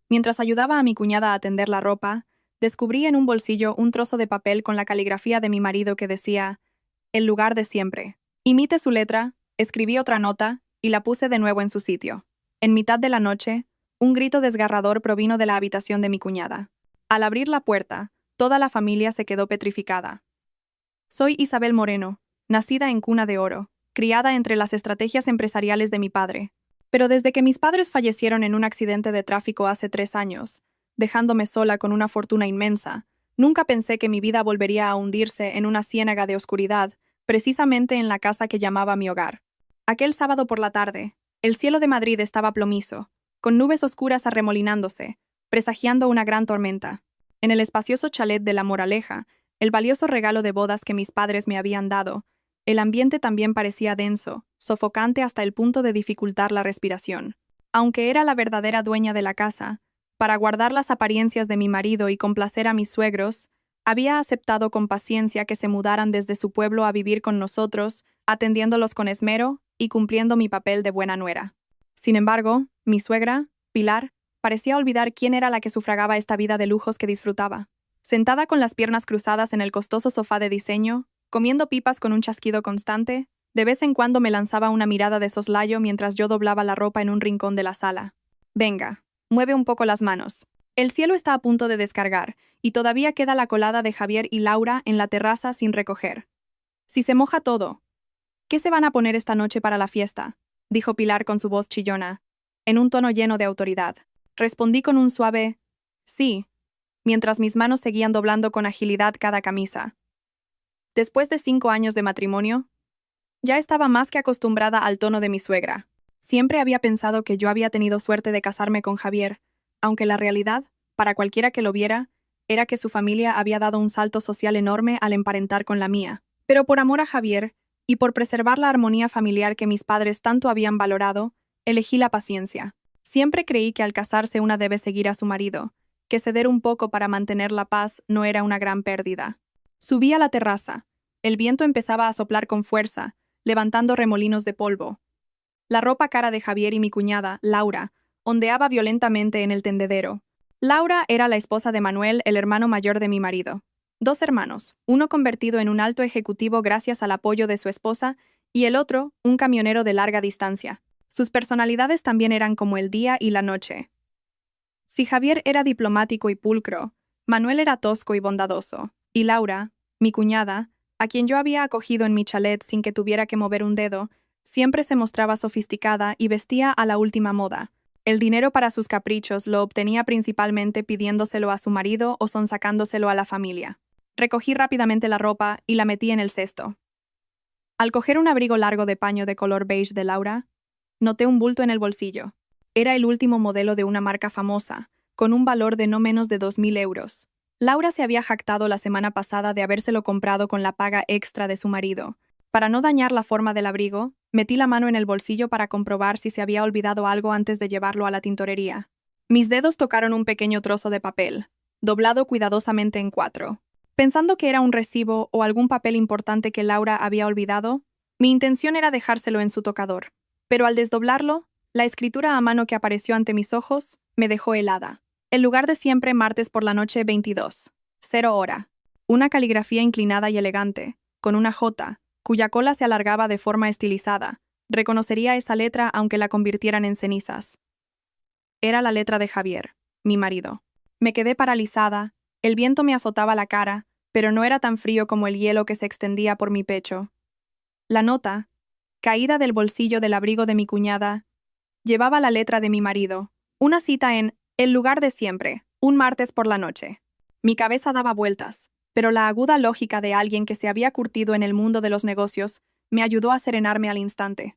Mientras ayudaba a mi cuñada a tender la ropa, descubrí en un bolsillo un trozo de papel con la caligrafía de mi marido que decía, el lugar de siempre. Imité su letra, escribí otra nota y la puse de nuevo en su sitio. En mitad de la noche, un grito desgarrador provino de la habitación de mi cuñada. Al abrir la puerta, toda la familia se quedó petrificada. Soy Isabel Moreno, nacida en cuna de oro, criada entre las estrategias empresariales de mi padre. Pero desde que mis padres fallecieron en un accidente de tráfico hace 3 años, dejándome sola con una fortuna inmensa, nunca pensé que mi vida volvería a hundirse en una ciénaga de oscuridad, precisamente en la casa que llamaba mi hogar. Aquel sábado por la tarde, el cielo de Madrid estaba plomizo, con nubes oscuras arremolinándose, presagiando una gran tormenta. En el espacioso chalet de La Moraleja, el valioso regalo de bodas que mis padres me habían dado, el ambiente también parecía denso, sofocante hasta el punto de dificultar la respiración. Aunque era la verdadera dueña de la casa, para guardar las apariencias de mi marido y complacer a mis suegros, había aceptado con paciencia que se mudaran desde su pueblo a vivir con nosotros, atendiéndolos con esmero y cumpliendo mi papel de buena nuera. Sin embargo, mi suegra, Pilar, parecía olvidar quién era la que sufragaba esta vida de lujos que disfrutaba. Sentada con las piernas cruzadas en el costoso sofá de diseño, comiendo pipas con un chasquido constante, de vez en cuando me lanzaba una mirada de soslayo mientras yo doblaba la ropa en un rincón de la sala. Venga, mueve un poco las manos. El cielo está a punto de descargar, y todavía queda la colada de Javier y Laura en la terraza sin recoger. Si se moja todo, ¿qué se van a poner esta noche para la fiesta?, dijo Pilar con su voz chillona, en un tono lleno de autoridad. Respondí con un suave sí, mientras mis manos seguían doblando con agilidad cada camisa. Después de 5 años de matrimonio, ya estaba más que acostumbrada al tono de mi suegra. Siempre había pensado que yo había tenido suerte de casarme con Javier, aunque la realidad, para cualquiera que lo viera, era que su familia había dado un salto social enorme al emparentar con la mía. Pero por amor a Javier, y por preservar la armonía familiar que mis padres tanto habían valorado, elegí la paciencia. Siempre creí que al casarse una debe seguir a su marido, que ceder un poco para mantener la paz no era una gran pérdida. Subí a la terraza. El viento empezaba a soplar con fuerza, levantando remolinos de polvo. La ropa cara de Javier y mi cuñada, Laura, ondeaba violentamente en el tendedero. Laura era la esposa de Manuel, el hermano mayor de mi marido. 2 hermanos, uno convertido en un alto ejecutivo gracias al apoyo de su esposa y el otro, un camionero de larga distancia. Sus personalidades también eran como el día y la noche. Si Javier era diplomático y pulcro, Manuel era tosco y bondadoso, y Laura, mi cuñada, a quien yo había acogido en mi chalet sin que tuviera que mover un dedo, siempre se mostraba sofisticada y vestía a la última moda. El dinero para sus caprichos lo obtenía principalmente pidiéndoselo a su marido o sonsacándoselo a la familia. Recogí rápidamente la ropa y la metí en el cesto. Al coger un abrigo largo de paño de color beige de Laura, noté un bulto en el bolsillo. Era el último modelo de una marca famosa, con un valor de no menos de 2.000 euros. Laura se había jactado la semana pasada de habérselo comprado con la paga extra de su marido. Para no dañar la forma del abrigo, metí la mano en el bolsillo para comprobar si se había olvidado algo antes de llevarlo a la tintorería. Mis dedos tocaron un pequeño trozo de papel, doblado cuidadosamente en 4. Pensando que era un recibo o algún papel importante que Laura había olvidado, mi intención era dejárselo en su tocador. Pero al desdoblarlo, la escritura a mano que apareció ante mis ojos me dejó helada. El lugar de siempre, martes por la noche 22. 0 hora. Una caligrafía inclinada y elegante, con una J, cuya cola se alargaba de forma estilizada. Reconocería esa letra aunque la convirtieran en cenizas. Era la letra de Javier, mi marido. Me quedé paralizada, el viento me azotaba la cara, pero no era tan frío como el hielo que se extendía por mi pecho. La nota, caída del bolsillo del abrigo de mi cuñada, llevaba la letra de mi marido, una cita en el lugar de siempre, un martes por la noche. Mi cabeza daba vueltas, pero la aguda lógica de alguien que se había curtido en el mundo de los negocios me ayudó a serenarme al instante.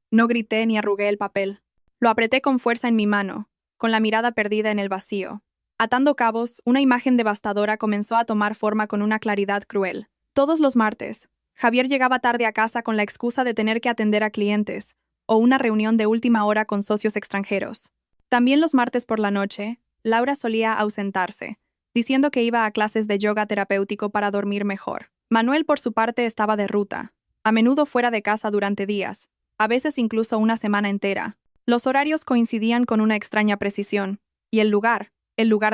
No grité ni arrugué el papel. Lo apreté con fuerza en mi mano, con la mirada perdida en el vacío. Atando cabos, una imagen devastadora comenzó a tomar forma con una claridad cruel. Todos los martes, Javier llegaba tarde a casa con la excusa de tener que atender a clientes, o una reunión de última hora con socios extranjeros. También los martes por la noche, Laura solía ausentarse, diciendo que iba a clases de yoga terapéutico para dormir mejor. Manuel, por su parte, estaba de ruta, a menudo fuera de casa durante días, a veces incluso una semana entera. Los horarios coincidían con una extraña precisión. Y el lugar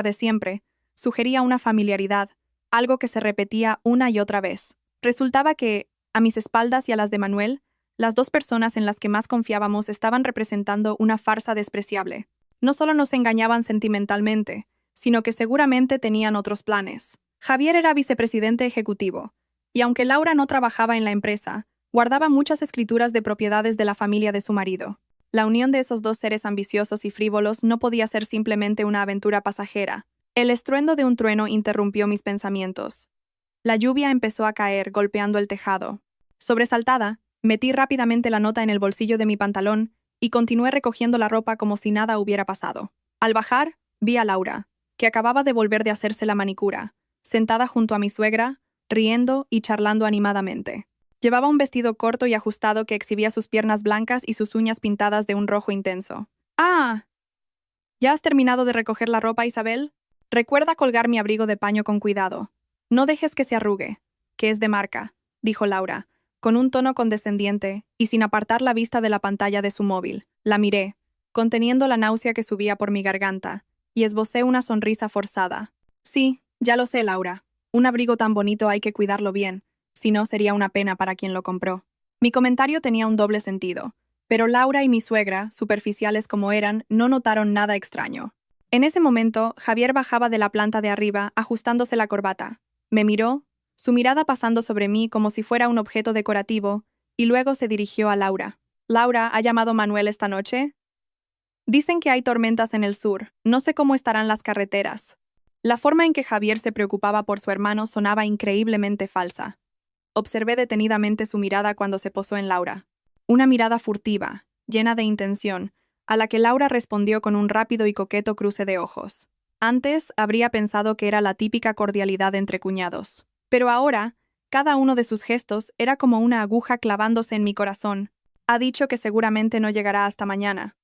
de siempre, sugería una familiaridad, algo que se repetía una y otra vez. Resultaba que, a mis espaldas y a las de Manuel, las dos personas en las que más confiábamos estaban representando una farsa despreciable. No solo nos engañaban sentimentalmente, sino que seguramente tenían otros planes. Javier era vicepresidente ejecutivo, y aunque Laura no trabajaba en la empresa, guardaba muchas escrituras de propiedades de la familia de su marido. La unión de esos dos seres ambiciosos y frívolos no podía ser simplemente una aventura pasajera. El estruendo de un trueno interrumpió mis pensamientos. La lluvia empezó a caer, golpeando el tejado. Sobresaltada, metí rápidamente la nota en el bolsillo de mi pantalón y continué recogiendo la ropa como si nada hubiera pasado. Al bajar, vi a Laura, que acababa de volver de hacerse la manicura, sentada junto a mi suegra, riendo y charlando animadamente. Llevaba un vestido corto y ajustado que exhibía sus piernas blancas y sus uñas pintadas de un rojo intenso. ¡Ah! ¿Ya has terminado de recoger la ropa, Isabel? Recuerda colgar mi abrigo de paño con cuidado. No dejes que se arrugue, que es de marca, dijo Laura, con un tono condescendiente y sin apartar la vista de la pantalla de su móvil. La miré, conteniendo la náusea que subía por mi garganta, y esbocé una sonrisa forzada. Sí, ya lo sé, Laura. Un abrigo tan bonito hay que cuidarlo bien, si no sería una pena para quien lo compró. Mi comentario tenía un doble sentido, pero Laura y mi suegra, superficiales como eran, no notaron nada extraño. En ese momento, Javier bajaba de la planta de arriba, ajustándose la corbata. Me miró, su mirada pasando sobre mí como si fuera un objeto decorativo, y luego se dirigió a Laura. «Laura, ¿ha llamado Manuel esta noche?» «Dicen que hay tormentas en el sur. No sé cómo estarán las carreteras». La forma en que Javier se preocupaba por su hermano sonaba increíblemente falsa. Observé detenidamente su mirada cuando se posó en Laura. Una mirada furtiva, llena de intención, a la que Laura respondió con un rápido y coqueto cruce de ojos. Antes habría pensado que era la típica cordialidad entre cuñados. Pero ahora, cada uno de sus gestos era como una aguja clavándose en mi corazón. Ha dicho que seguramente no llegará hasta mañana.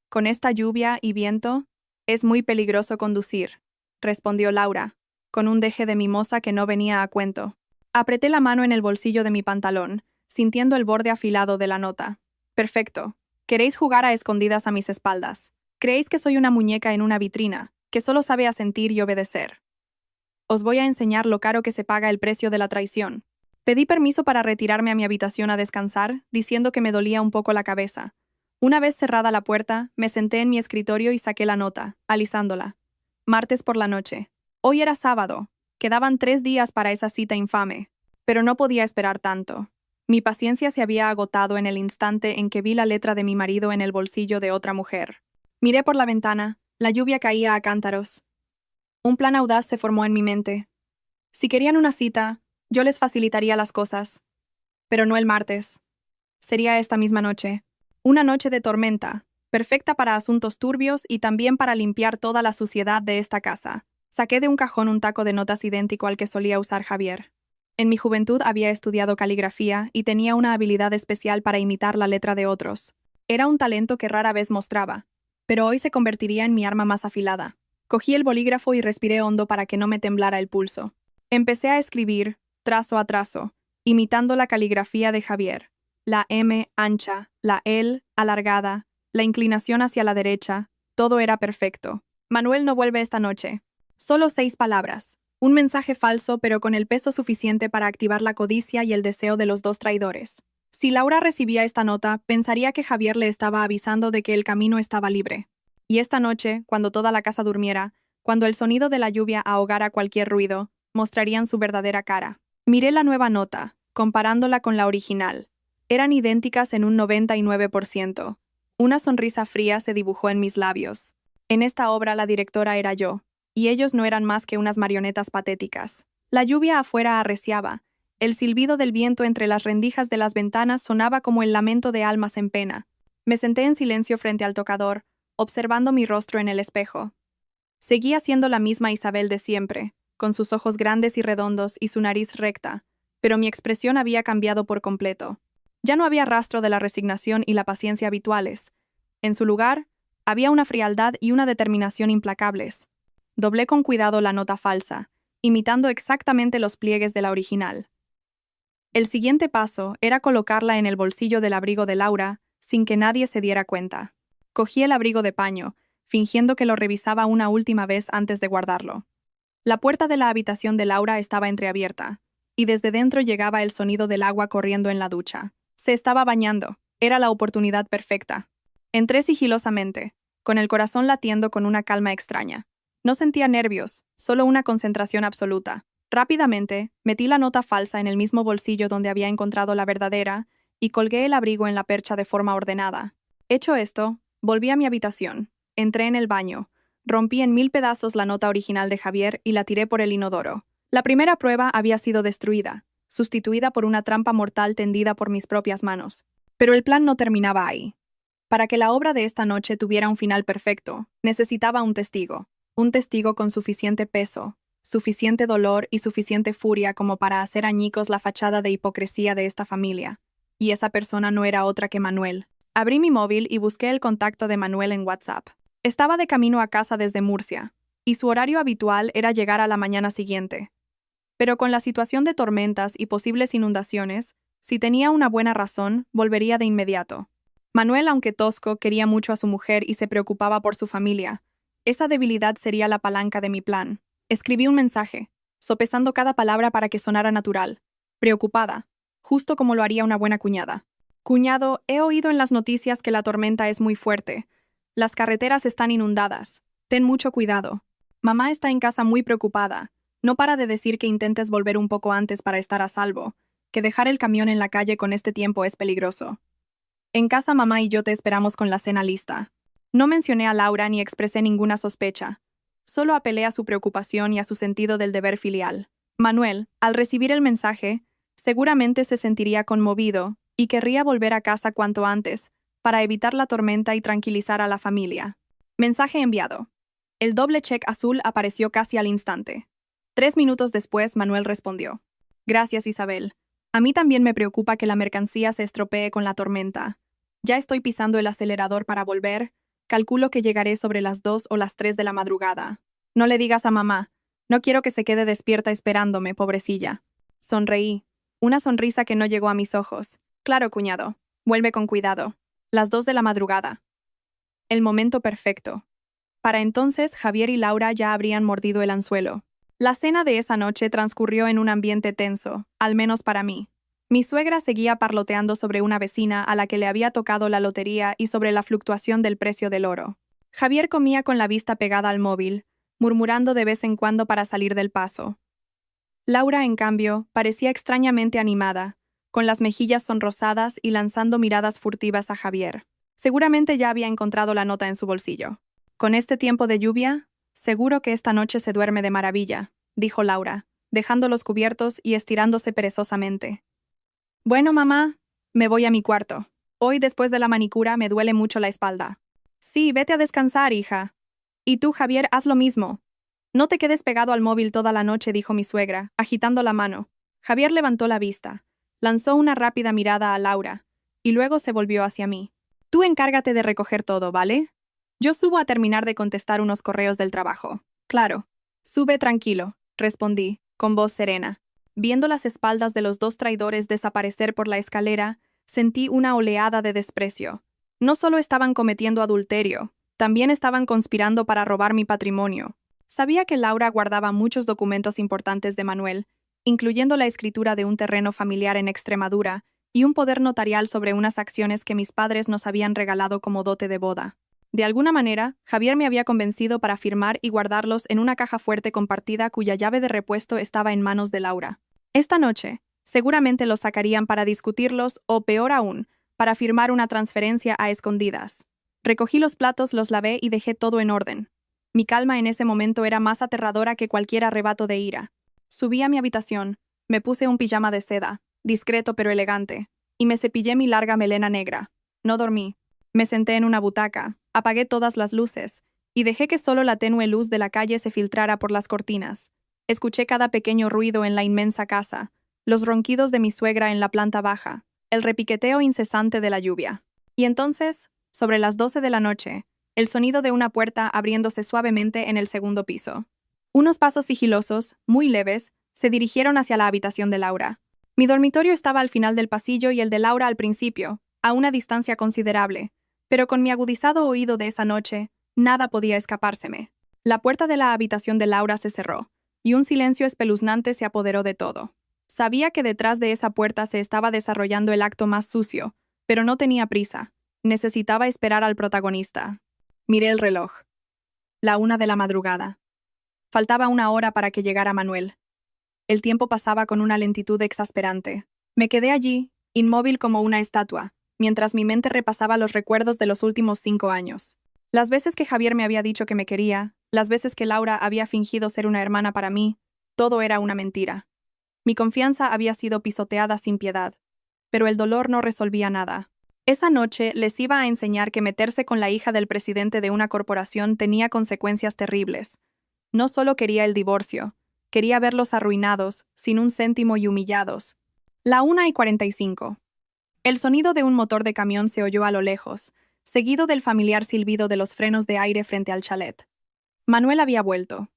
Con esta lluvia y viento, es muy peligroso conducir, respondió Laura, con un deje de mimosa que no venía a cuento. Apreté la mano en el bolsillo de mi pantalón, sintiendo el borde afilado de la nota. Perfecto. Queréis jugar a escondidas a mis espaldas. Creéis que soy una muñeca en una vitrina, que solo sabe asentir y obedecer. Os voy a enseñar lo caro que se paga el precio de la traición. Pedí permiso para retirarme a mi habitación a descansar, diciendo que me dolía un poco la cabeza. Una vez cerrada la puerta, me senté en mi escritorio y saqué la nota, alisándola. Martes por la noche. Hoy era sábado. Quedaban 3 días para esa cita infame. Pero no podía esperar tanto. Mi paciencia se había agotado en el instante en que vi la letra de mi marido en el bolsillo de otra mujer. Miré por la ventana. La lluvia caía a cántaros. Un plan audaz se formó en mi mente. Si querían una cita, yo les facilitaría las cosas. Pero no el martes. Sería esta misma noche. Una noche de tormenta, perfecta para asuntos turbios y también para limpiar toda la suciedad de esta casa. Saqué de un cajón un taco de notas idéntico al que solía usar Javier. En mi juventud había estudiado caligrafía y tenía una habilidad especial para imitar la letra de otros. Era un talento que rara vez mostraba, pero hoy se convertiría en mi arma más afilada. Cogí el bolígrafo y respiré hondo para que no me temblara el pulso. Empecé a escribir, trazo a trazo, imitando la caligrafía de Javier. La M ancha, la L alargada, la inclinación hacia la derecha, todo era perfecto. Manuel no vuelve esta noche. Solo 6 palabras. Un mensaje falso, pero con el peso suficiente para activar la codicia y el deseo de los dos traidores. Si Laura recibía esta nota, pensaría que Javier le estaba avisando de que el camino estaba libre. Y esta noche, cuando toda la casa durmiera, cuando el sonido de la lluvia ahogara cualquier ruido, mostrarían su verdadera cara. Miré la nueva nota, comparándola con la original. Eran idénticas en un 99%. Una sonrisa fría se dibujó en mis labios. En esta obra la directora era yo, y ellos no eran más que unas marionetas patéticas. La lluvia afuera arreciaba. El silbido del viento entre las rendijas de las ventanas sonaba como el lamento de almas en pena. Me senté en silencio frente al tocador, observando mi rostro en el espejo. Seguía siendo la misma Isabel de siempre, con sus ojos grandes y redondos y su nariz recta, pero mi expresión había cambiado por completo. Ya no había rastro de la resignación y la paciencia habituales. En su lugar, había una frialdad y una determinación implacables. Doblé con cuidado la nota falsa, imitando exactamente los pliegues de la original. El siguiente paso era colocarla en el bolsillo del abrigo de Laura, sin que nadie se diera cuenta. Cogí el abrigo de paño, fingiendo que lo revisaba una última vez antes de guardarlo. La puerta de la habitación de Laura estaba entreabierta, y desde dentro llegaba el sonido del agua corriendo en la ducha. Se estaba bañando. Era la oportunidad perfecta. Entré sigilosamente, con el corazón latiendo con una calma extraña. No sentía nervios, solo una concentración absoluta. Rápidamente, metí la nota falsa en el mismo bolsillo donde había encontrado la verdadera y colgué el abrigo en la percha de forma ordenada. Hecho esto, volví a mi habitación, entré en el baño, rompí en 1000 pedazos la nota original de Javier y la tiré por el inodoro. La primera prueba había sido destruida, sustituida por una trampa mortal tendida por mis propias manos. Pero el plan no terminaba ahí. Para que la obra de esta noche tuviera un final perfecto, necesitaba un testigo con suficiente peso, suficiente dolor y suficiente furia como para hacer añicos la fachada de hipocresía de esta familia. Y esa persona no era otra que Manuel. Abrí mi móvil y busqué el contacto de Manuel en WhatsApp. Estaba de camino a casa desde Murcia, y su horario habitual era llegar a la mañana siguiente. Pero con la situación de tormentas y posibles inundaciones, si tenía una buena razón, volvería de inmediato. Manuel, aunque tosco, quería mucho a su mujer y se preocupaba por su familia. Esa debilidad sería la palanca de mi plan. Escribí un mensaje, sopesando cada palabra para que sonara natural. Preocupada, justo como lo haría una buena cuñada. Cuñado, he oído en las noticias que la tormenta es muy fuerte. Las carreteras están inundadas. Ten mucho cuidado. Mamá está en casa muy preocupada. No para de decir que intentes volver un poco antes para estar a salvo, que dejar el camión en la calle con este tiempo es peligroso. En casa mamá y yo te esperamos con la cena lista. No mencioné a Laura ni expresé ninguna sospecha. Solo apelé a su preocupación y a su sentido del deber filial. Manuel, al recibir el mensaje, seguramente se sentiría conmovido y querría volver a casa cuanto antes, para evitar la tormenta y tranquilizar a la familia. Mensaje enviado. El doble check azul apareció casi al instante. 3 minutos después, Manuel respondió. Gracias, Isabel. A mí también me preocupa que la mercancía se estropee con la tormenta. Ya estoy pisando el acelerador para volver. Calculo que llegaré sobre las 2 o las 3 de la madrugada. No le digas a mamá. No quiero que se quede despierta esperándome, pobrecilla. Sonreí. Una sonrisa que no llegó a mis ojos. Claro, cuñado. Vuelve con cuidado. Las 2 de la madrugada. El momento perfecto. Para entonces, Javier y Laura ya habrían mordido el anzuelo. La cena de esa noche transcurrió en un ambiente tenso, al menos para mí. Mi suegra seguía parloteando sobre una vecina a la que le había tocado la lotería y sobre la fluctuación del precio del oro. Javier comía con la vista pegada al móvil, murmurando de vez en cuando para salir del paso. Laura, en cambio, parecía extrañamente animada, con las mejillas sonrosadas y lanzando miradas furtivas a Javier. Seguramente ya había encontrado la nota en su bolsillo. Con este tiempo de lluvia, seguro que esta noche se duerme de maravilla, dijo Laura, dejando los cubiertos y estirándose perezosamente. Bueno, mamá, me voy a mi cuarto. Hoy, después de la manicura, me duele mucho la espalda. Sí, vete a descansar, hija. Y tú, Javier, haz lo mismo. No te quedes pegado al móvil toda la noche, dijo mi suegra, agitando la mano. Javier levantó la vista, lanzó una rápida mirada a Laura, y luego se volvió hacia mí. Tú encárgate de recoger todo, ¿vale? Yo subo a terminar de contestar unos correos del trabajo. Claro. Sube tranquilo, respondí, con voz serena. Viendo las espaldas de los 2 traidores desaparecer por la escalera, sentí una oleada de desprecio. No solo estaban cometiendo adulterio, también estaban conspirando para robar mi patrimonio. Sabía que Laura guardaba muchos documentos importantes de Manuel, incluyendo la escritura de un terreno familiar en Extremadura y un poder notarial sobre unas acciones que mis padres nos habían regalado como dote de boda. De alguna manera, Javier me había convencido para firmar y guardarlos en una caja fuerte compartida cuya llave de repuesto estaba en manos de Laura. Esta noche, seguramente los sacarían para discutirlos o, peor aún, para firmar una transferencia a escondidas. Recogí los platos, los lavé y dejé todo en orden. Mi calma en ese momento era más aterradora que cualquier arrebato de ira. Subí a mi habitación, me puse un pijama de seda, discreto pero elegante, y me cepillé mi larga melena negra. No dormí. Me senté en una butaca, apagué todas las luces, y dejé que solo la tenue luz de la calle se filtrara por las cortinas. Escuché cada pequeño ruido en la inmensa casa, los ronquidos de mi suegra en la planta baja, el repiqueteo incesante de la lluvia. Y entonces, sobre las 12 de la noche, el sonido de una puerta abriéndose suavemente en el segundo piso. Unos pasos sigilosos, muy leves, se dirigieron hacia la habitación de Laura. Mi dormitorio estaba al final del pasillo y el de Laura al principio, a una distancia considerable, pero con mi agudizado oído de esa noche, Nada podía escapárseme. La puerta de la habitación de Laura se cerró, y un silencio espeluznante se apoderó de todo. Sabía que detrás de esa puerta se estaba desarrollando el acto más sucio, pero no tenía prisa. Necesitaba esperar al protagonista. Miré el reloj. La 1 de la madrugada. Faltaba 1 hora para que llegara Manuel. El tiempo pasaba con una lentitud exasperante. Me quedé allí, inmóvil como una estatua, mientras mi mente repasaba los recuerdos de los últimos 5 años. Las veces que Javier me había dicho que me quería, las veces que Laura había fingido ser una hermana para mí, todo era una mentira. Mi confianza había sido pisoteada sin piedad, pero el dolor no resolvía nada. Esa noche les iba a enseñar que meterse con la hija del presidente de una corporación tenía consecuencias terribles. No solo quería el divorcio, quería verlos arruinados, sin un céntimo y humillados. La 1:45. El sonido de un motor de camión se oyó a lo lejos, seguido del familiar silbido de los frenos de aire frente al chalet. Manuel había vuelto.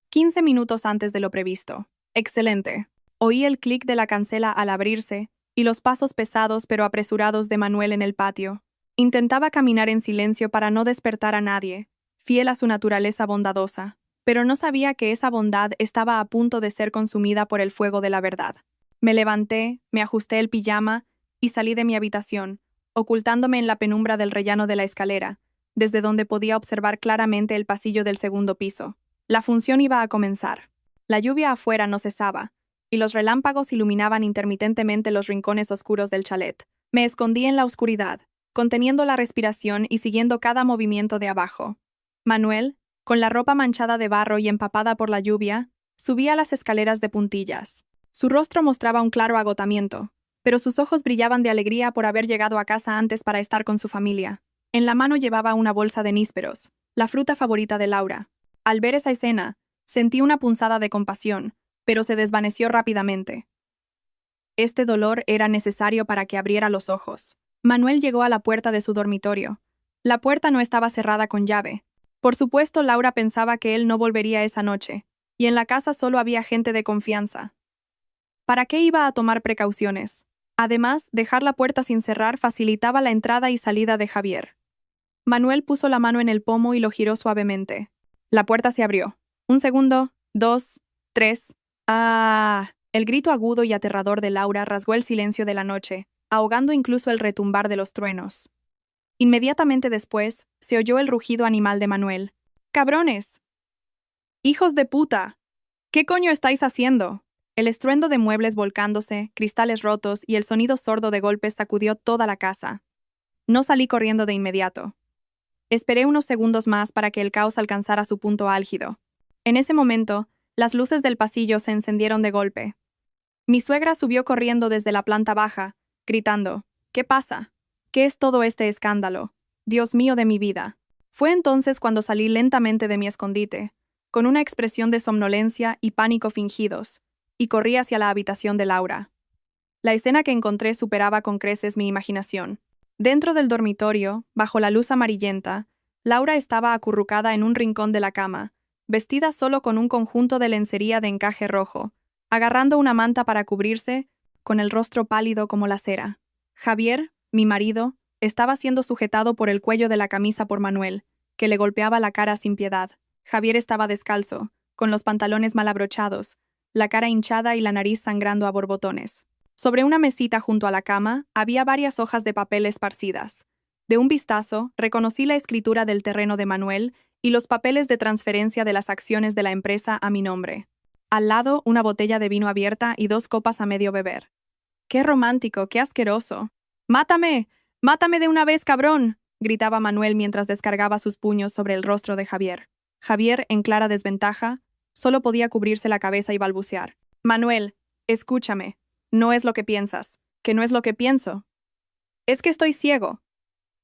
15 minutos antes de lo previsto. Excelente. Oí el clic de la cancela al abrirse y los pasos pesados pero apresurados de Manuel en el patio. Intentaba caminar en silencio para no despertar a nadie, fiel a su naturaleza bondadosa, pero no sabía que esa bondad estaba a punto de ser consumida por el fuego de la verdad. Me levanté, me ajusté el pijama y salí de mi habitación, ocultándome en la penumbra del rellano de la escalera, desde donde podía observar claramente el pasillo del segundo piso. La función iba a comenzar. La lluvia afuera no cesaba, y los relámpagos iluminaban intermitentemente los rincones oscuros del chalet. Me escondí en la oscuridad, conteniendo la respiración y siguiendo cada movimiento de abajo. Manuel, con la ropa manchada de barro y empapada por la lluvia, subía las escaleras de puntillas. Su rostro mostraba un claro agotamiento, pero sus ojos brillaban de alegría por haber llegado a casa antes para estar con su familia. En la mano llevaba una bolsa de nísperos, la fruta favorita de Laura. Al ver esa escena, sentí una punzada de compasión, pero se desvaneció rápidamente. Este dolor era necesario para que abriera los ojos. Manuel llegó a la puerta de su dormitorio. La puerta no estaba cerrada con llave. Por supuesto, Laura pensaba que él no volvería esa noche, y en la casa solo había gente de confianza. ¿Para qué iba a tomar precauciones? Además, dejar la puerta sin cerrar facilitaba la entrada y salida de Javier. Manuel puso la mano en el pomo y lo giró suavemente. La puerta se abrió. 1 segundo, 2, 3. ¡Ah! El grito agudo y aterrador de Laura rasgó el silencio de la noche, ahogando incluso el retumbar de los truenos. Inmediatamente después, se oyó el rugido animal de Manuel. ¡Cabrones! ¡Hijos de puta! ¿Qué coño estáis haciendo? El estruendo de muebles volcándose, cristales rotos y el sonido sordo de golpes sacudió toda la casa. No salí corriendo de inmediato. Esperé unos segundos más para que el caos alcanzara su punto álgido. En ese momento, las luces del pasillo se encendieron de golpe. Mi suegra subió corriendo desde la planta baja, gritando, ¿qué pasa? ¿Qué es todo este escándalo? Dios mío de mi vida. Fue entonces cuando salí lentamente de mi escondite, con una expresión de somnolencia y pánico fingidos, y corrí hacia la habitación de Laura. La escena que encontré superaba con creces mi imaginación. Dentro del dormitorio, bajo la luz amarillenta, Laura estaba acurrucada en un rincón de la cama, vestida solo con un conjunto de lencería de encaje rojo, agarrando una manta para cubrirse, con el rostro pálido como la cera. Javier, mi marido, estaba siendo sujetado por el cuello de la camisa por Manuel, que le golpeaba la cara sin piedad. Javier estaba descalzo, con los pantalones mal abrochados, la cara hinchada y la nariz sangrando a borbotones. Sobre una mesita junto a la cama había varias hojas de papel esparcidas. De un vistazo, reconocí la escritura del terreno de Manuel y los papeles de transferencia de las acciones de la empresa a mi nombre. Al lado, una botella de vino abierta y 2 copas a medio beber. ¡Qué romántico, qué asqueroso! ¡Mátame! ¡Mátame de una vez, cabrón!, gritaba Manuel mientras descargaba sus puños sobre el rostro de Javier. Javier, en clara desventaja, solo podía cubrirse la cabeza y balbucear. Manuel, escúchame. No es lo que piensas. ¿Que no es lo que pienso? Es que estoy ciego.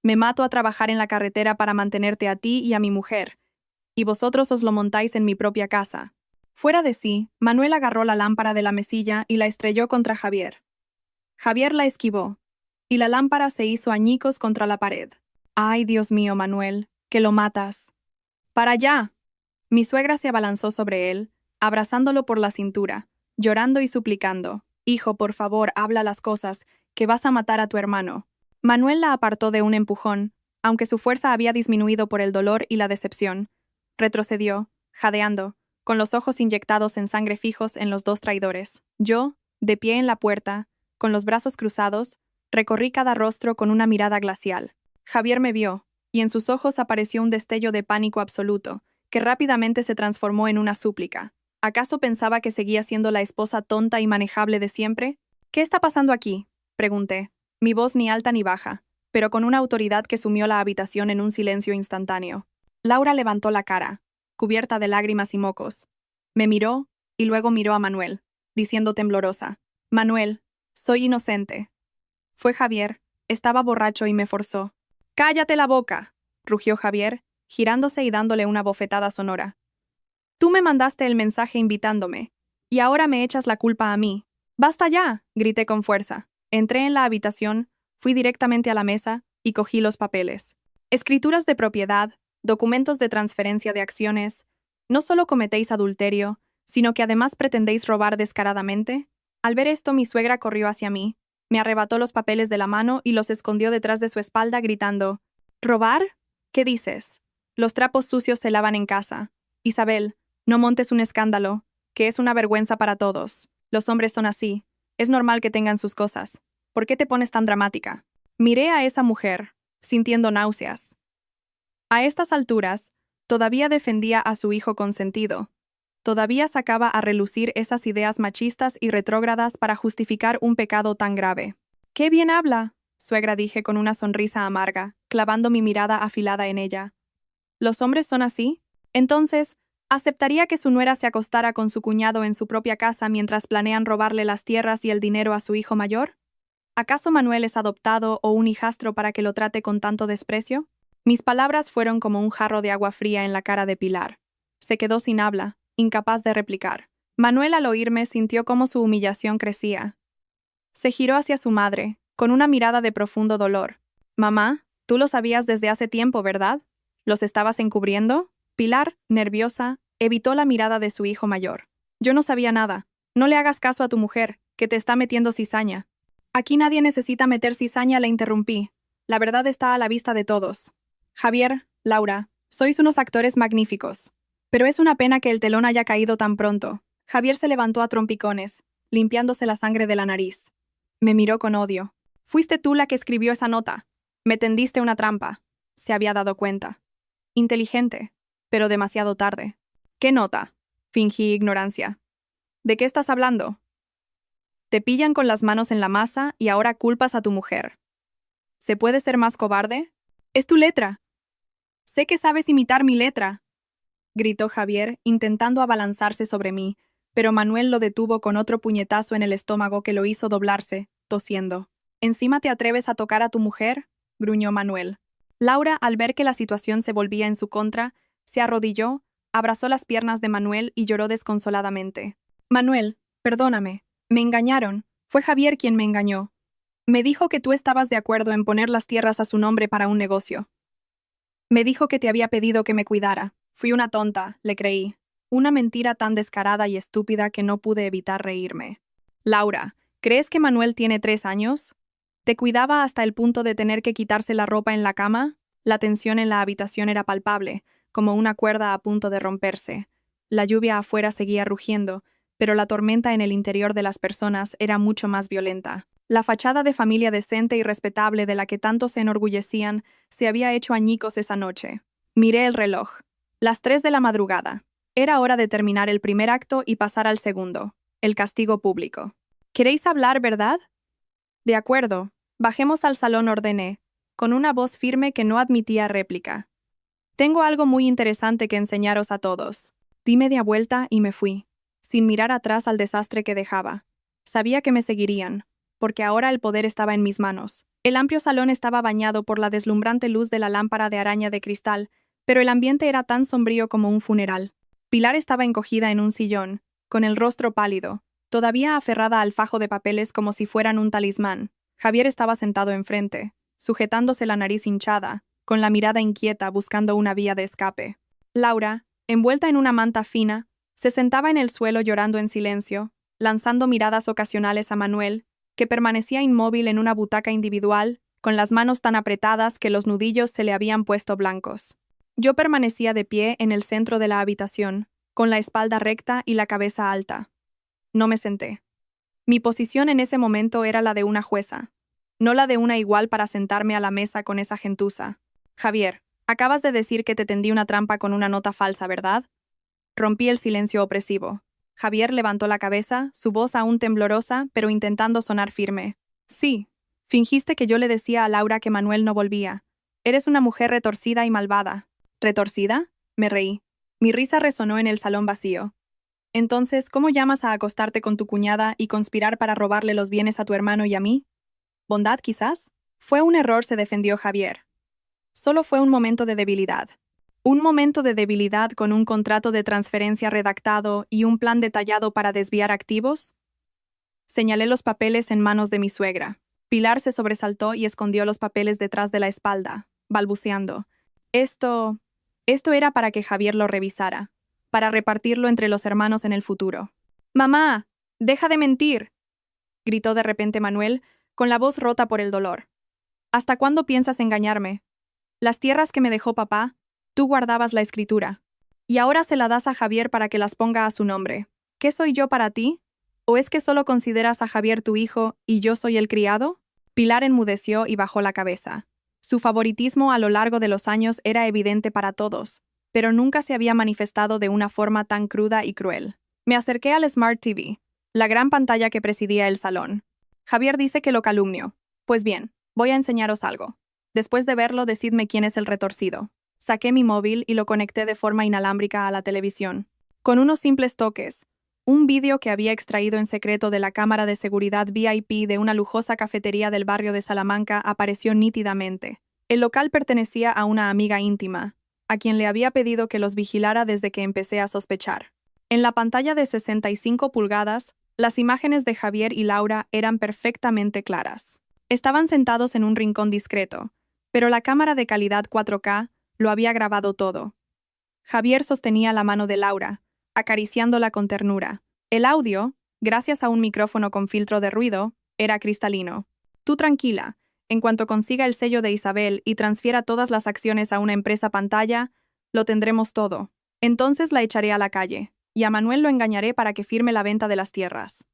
Me mato a trabajar en la carretera para mantenerte a ti y a mi mujer, y vosotros os lo montáis en mi propia casa. Fuera de sí, Manuel agarró la lámpara de la mesilla y la estrelló contra Javier. Javier la esquivó, y la lámpara se hizo añicos contra la pared. ¡Ay, Dios mío, Manuel, que lo matas! ¡Para allá! Mi suegra se abalanzó sobre él, abrazándolo por la cintura, llorando y suplicando. Hijo, por favor, habla las cosas, que vas a matar a tu hermano. Manuel la apartó de un empujón, aunque su fuerza había disminuido por el dolor y la decepción. Retrocedió, jadeando, con los ojos inyectados en sangre fijos en los dos traidores. Yo, de pie en la puerta, con los brazos cruzados, recorrí cada rostro con una mirada glacial. Javier me vio, y en sus ojos apareció un destello de pánico absoluto, que rápidamente se transformó en una súplica. ¿Acaso pensaba que seguía siendo la esposa tonta y manejable de siempre? ¿Qué está pasando aquí?, pregunté, mi voz ni alta ni baja, pero con una autoridad que sumió la habitación en un silencio instantáneo. Laura levantó la cara, cubierta de lágrimas y mocos. Me miró, y luego miró a Manuel, diciendo temblorosa: «Manuel, soy inocente». Fue Javier, estaba borracho y me forzó. «¡Cállate la boca!», rugió Javier, girándose y dándole una bofetada sonora. «Tú me mandaste el mensaje invitándome, y ahora me echas la culpa a mí». «¡Basta ya!», grité con fuerza. Entré en la habitación, fui directamente a la mesa y cogí los papeles. Escrituras de propiedad, documentos de transferencia de acciones. No solo cometéis adulterio, sino que además pretendéis robar descaradamente. Al ver esto, mi suegra corrió hacia mí, me arrebató los papeles de la mano y los escondió detrás de su espalda, gritando: «¿Robar? ¿Qué dices? Los trapos sucios se lavan en casa. Isabel, no montes un escándalo, que es una vergüenza para todos. Los hombres son así. Es normal que tengan sus cosas. ¿Por qué te pones tan dramática?». Miré a esa mujer, sintiendo náuseas. A estas alturas, todavía defendía a su hijo consentido. Todavía sacaba a relucir esas ideas machistas y retrógradas para justificar un pecado tan grave. «¡Qué bien habla!», suegra, dije con una sonrisa amarga, clavando mi mirada afilada en ella. ¿Los hombres son así? Entonces, ¿aceptaría que su nuera se acostara con su cuñado en su propia casa mientras planean robarle las tierras y el dinero a su hijo mayor? ¿Acaso Manuel es adoptado o un hijastro para que lo trate con tanto desprecio? Mis palabras fueron como un jarro de agua fría en la cara de Pilar. Se quedó sin habla, incapaz de replicar. Manuel, al oírme, sintió cómo su humillación crecía. Se giró hacia su madre, con una mirada de profundo dolor. «Mamá, tú lo sabías desde hace tiempo, ¿verdad? ¿Los estabas encubriendo?». Pilar, nerviosa, evitó la mirada de su hijo mayor. «Yo no sabía nada. No le hagas caso a tu mujer, que te está metiendo cizaña». «Aquí nadie necesita meter cizaña», la interrumpí. «La verdad está a la vista de todos. Javier, Laura, sois unos actores magníficos. Pero es una pena que el telón haya caído tan pronto». Javier se levantó a trompicones, limpiándose la sangre de la nariz. Me miró con odio. «Fuiste tú la que escribió esa nota. Me tendiste una trampa». Se había dado cuenta. Inteligente, pero demasiado tarde. «¿Qué nota?», fingí ignorancia. «¿De qué estás hablando?». «Te pillan con las manos en la masa y ahora culpas a tu mujer. ¿Se puede ser más cobarde? Es tu letra. Sé que sabes imitar mi letra», gritó Javier, intentando abalanzarse sobre mí, pero Manuel lo detuvo con otro puñetazo en el estómago que lo hizo doblarse, tosiendo. «¿Encima te atreves a tocar a tu mujer?», gruñó Manuel. Laura, al ver que la situación se volvía en su contra, se arrodilló, abrazó las piernas de Manuel y lloró desconsoladamente. «Manuel, perdóname. Me engañaron. Fue Javier quien me engañó. Me dijo que tú estabas de acuerdo en poner las tierras a su nombre para un negocio. Me dijo que te había pedido que me cuidara. Fui una tonta, le creí. Una mentira tan descarada y estúpida que no pude evitar reírme». «Laura, ¿crees que Manuel tiene 3 años? ¿Te cuidaba hasta el punto de tener que quitarse la ropa en la cama?». La tensión en la habitación era palpable, como una cuerda a punto de romperse. La lluvia afuera seguía rugiendo, pero la tormenta en el interior de las personas era mucho más violenta. La fachada de familia decente y respetable de la que tanto se enorgullecían se había hecho añicos esa noche. Miré el reloj. Las 3 de la madrugada. Era hora de terminar el primer acto y pasar al segundo, el castigo público. «¿Queréis hablar, verdad?». «De acuerdo. Bajemos al salón», ordené, con una voz firme que no admitía réplica. «Tengo algo muy interesante que enseñaros a todos». Di media vuelta y me fui, sin mirar atrás al desastre que dejaba. Sabía que me seguirían, porque ahora el poder estaba en mis manos. El amplio salón estaba bañado por la deslumbrante luz de la lámpara de araña de cristal, pero el ambiente era tan sombrío como un funeral. Pilar estaba encogida en un sillón, con el rostro pálido, todavía aferrada al fajo de papeles como si fueran un talismán. Javier estaba sentado enfrente, sujetándose la nariz hinchada, con la mirada inquieta buscando una vía de escape. Laura, envuelta en una manta fina, se sentaba en el suelo llorando en silencio, lanzando miradas ocasionales a Manuel, que permanecía inmóvil en una butaca individual, con las manos tan apretadas que los nudillos se le habían puesto blancos. Yo permanecía de pie en el centro de la habitación, con la espalda recta y la cabeza alta. No me senté. Mi posición en ese momento era la de una jueza, no la de una igual para sentarme a la mesa con esa gentuza. Javier, acabas de decir que te tendí una trampa con una nota falsa, ¿verdad? Rompí el silencio opresivo. Javier levantó la cabeza, su voz aún temblorosa, pero intentando sonar firme. Sí, fingiste que yo le decía a Laura que Manuel no volvía. Eres una mujer retorcida y malvada. ¿Retorcida? Me reí. Mi risa resonó en el salón vacío. Entonces, ¿cómo llamas a acostarte con tu cuñada y conspirar para robarle los bienes a tu hermano y a mí? ¿Bondad, quizás? Fue un error, se defendió Javier. Solo fue un momento de debilidad. Un momento de debilidad con un contrato de transferencia redactado y un plan detallado para desviar activos. Señalé los papeles en manos de mi suegra. Pilar se sobresaltó y escondió los papeles detrás de la espalda, balbuceando. Esto era para que Javier lo revisara, para repartirlo entre los hermanos en el futuro. «¡Mamá! ¡Deja de mentir!», gritó de repente Manuel, con la voz rota por el dolor. «¿Hasta cuándo piensas engañarme? Las tierras que me dejó papá, tú guardabas la escritura. Y ahora se la das a Javier para que las ponga a su nombre. ¿Qué soy yo para ti? ¿O es que solo consideras a Javier tu hijo y yo soy el criado?» Pilar enmudeció y bajó la cabeza. Su favoritismo a lo largo de los años era evidente para todos, pero nunca se había manifestado de una forma tan cruda y cruel. Me acerqué al Smart TV, la gran pantalla que presidía el salón. Javier dice que lo calumnio. Pues bien, voy a enseñaros algo. Después de verlo, decidme quién es el retorcido. Saqué mi móvil y lo conecté de forma inalámbrica a la televisión. Con unos simples toques, un vídeo que había extraído en secreto de la cámara de seguridad VIP de una lujosa cafetería del barrio de Salamanca apareció nítidamente. El local pertenecía a una amiga íntima, a quien le había pedido que los vigilara desde que empecé a sospechar. En la pantalla de 65 pulgadas, las imágenes de Javier y Laura eran perfectamente claras. Estaban sentados en un rincón discreto, pero la cámara de calidad 4K lo había grabado todo. Javier sostenía la mano de Laura, acariciándola con ternura. El audio, gracias a un micrófono con filtro de ruido, era cristalino. «Tú tranquila, en cuanto consiga el sello de Isabel y transfiera todas las acciones a una empresa pantalla, lo tendremos todo. Entonces la echaré a la calle, y a Manuel lo engañaré para que firme la venta de las tierras.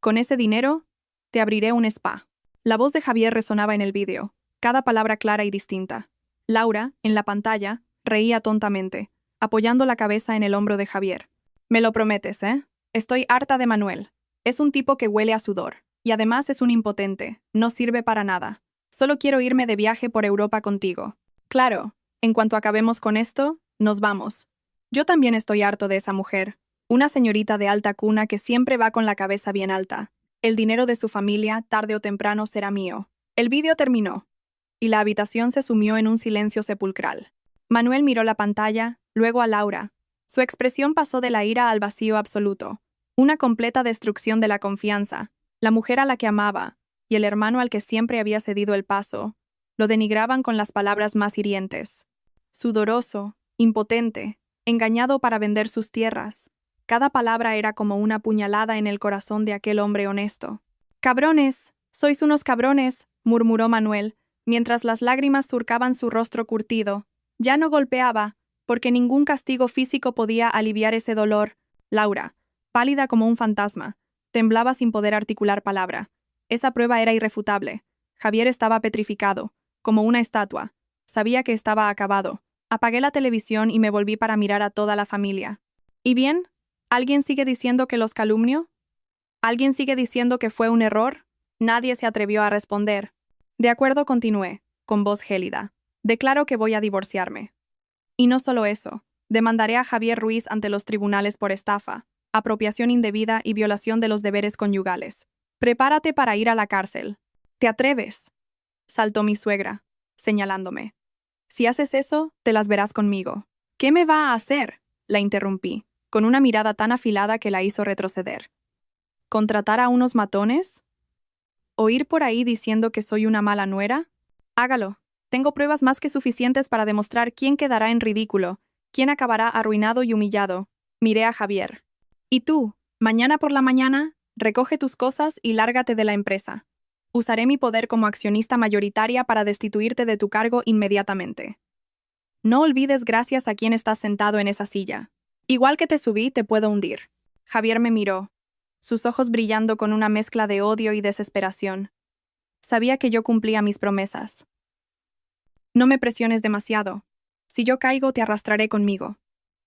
Con ese dinero, te abriré un spa». La voz de Javier resonaba en el vídeo, cada palabra clara y distinta. Laura, en la pantalla, reía tontamente, apoyando la cabeza en el hombro de Javier. «Me lo prometes, ¿eh? Estoy harta de Manuel. Es un tipo que huele a sudor. Y además es un impotente. No sirve para nada. Solo quiero irme de viaje por Europa contigo. Claro, en cuanto acabemos con esto, nos vamos. Yo también estoy harto de esa mujer. Una señorita de alta cuna que siempre va con la cabeza bien alta. El dinero de su familia, tarde o temprano, será mío». El vídeo terminó, y la habitación se sumió en un silencio sepulcral. Manuel miró la pantalla, luego a Laura. Su expresión pasó de la ira al vacío absoluto. Una completa destrucción de la confianza. La mujer a la que amaba, y el hermano al que siempre había cedido el paso, lo denigraban con las palabras más hirientes. Sudoroso, impotente, engañado para vender sus tierras. Cada palabra era como una puñalada en el corazón de aquel hombre honesto. «Cabrones, sois unos cabrones», murmuró Manuel, mientras las lágrimas surcaban su rostro curtido. Ya no golpeaba, porque ningún castigo físico podía aliviar ese dolor. Laura, pálida como un fantasma, temblaba sin poder articular palabra. Esa prueba era irrefutable. Javier estaba petrificado, como una estatua. Sabía que estaba acabado. Apagué la televisión y me volví para mirar a toda la familia. «¿Y bien? ¿Alguien sigue diciendo que los calumnio? ¿Alguien sigue diciendo que fue un error?» Nadie se atrevió a responder. «De acuerdo», continué, con voz gélida. «Declaro que voy a divorciarme. Y no solo eso, demandaré a Javier Ruiz ante los tribunales por estafa, apropiación indebida y violación de los deberes conyugales. Prepárate para ir a la cárcel». «¿Te atreves?», saltó mi suegra, señalándome. «Si haces eso, te las verás conmigo». «¿Qué me va a hacer?», la interrumpí, con una mirada tan afilada que la hizo retroceder. «¿Contratar a unos matones? ¿O ir por ahí diciendo que soy una mala nuera? Hágalo. Tengo pruebas más que suficientes para demostrar quién quedará en ridículo, quién acabará arruinado y humillado». Miré a Javier. «Y tú, mañana por la mañana, recoge tus cosas y lárgate de la empresa. Usaré mi poder como accionista mayoritaria para destituirte de tu cargo inmediatamente. No olvides gracias a quién estás sentado en esa silla. Igual que te subí, te puedo hundir. Javier me miró, sus ojos brillando con una mezcla de odio y desesperación. Sabía que yo cumplía mis promesas. No me presiones demasiado. Si yo caigo, te arrastraré conmigo.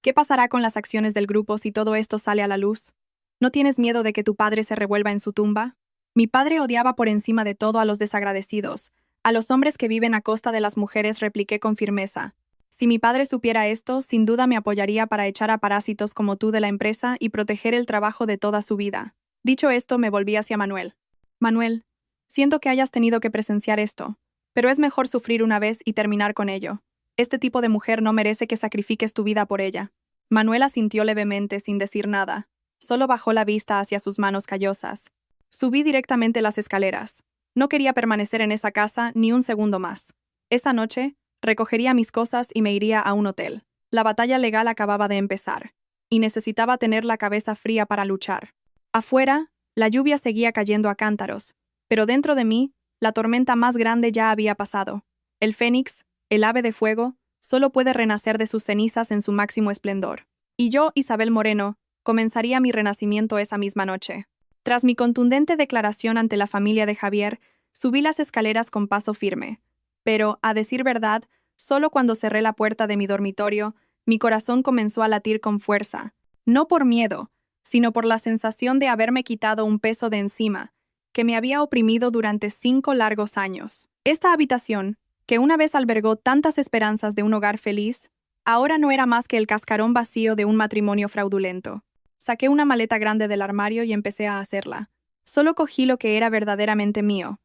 ¿Qué pasará con las acciones del grupo si todo esto sale a la luz? ¿No tienes miedo de que tu padre se revuelva en su tumba? Mi padre odiaba por encima de todo a los desagradecidos, a los hombres que viven a costa de las mujeres, repliqué con firmeza. Si mi padre supiera esto, sin duda me apoyaría para echar a parásitos como tú de la empresa y proteger el trabajo de toda su vida. Dicho esto, me volví hacia Manuel. Manuel, siento que hayas tenido que presenciar esto, pero es mejor sufrir una vez y terminar con ello. Este tipo de mujer no merece que sacrifiques tu vida por ella. Manuel asintió levemente sin decir nada. Solo bajó la vista hacia sus manos callosas. Subí directamente las escaleras. No quería permanecer en esa casa ni un segundo más. Esa noche, recogería mis cosas y me iría a un hotel. La batalla legal acababa de empezar, y necesitaba tener la cabeza fría para luchar. Afuera, la lluvia seguía cayendo a cántaros, pero dentro de mí, la tormenta más grande ya había pasado. El fénix, el ave de fuego, solo puede renacer de sus cenizas en su máximo esplendor. Y yo, Isabel Moreno, comenzaría mi renacimiento esa misma noche. Tras mi contundente declaración ante la familia de Javier, subí las escaleras con paso firme. Pero, a decir verdad, solo cuando cerré la puerta de mi dormitorio, mi corazón comenzó a latir con fuerza, no por miedo, sino por la sensación de haberme quitado un peso de encima, que me había oprimido durante 5 largos años. Esta habitación, que una vez albergó tantas esperanzas de un hogar feliz, ahora no era más que el cascarón vacío de un matrimonio fraudulento. Saqué una maleta grande del armario y empecé a hacerla. Solo cogí lo que era verdaderamente mío: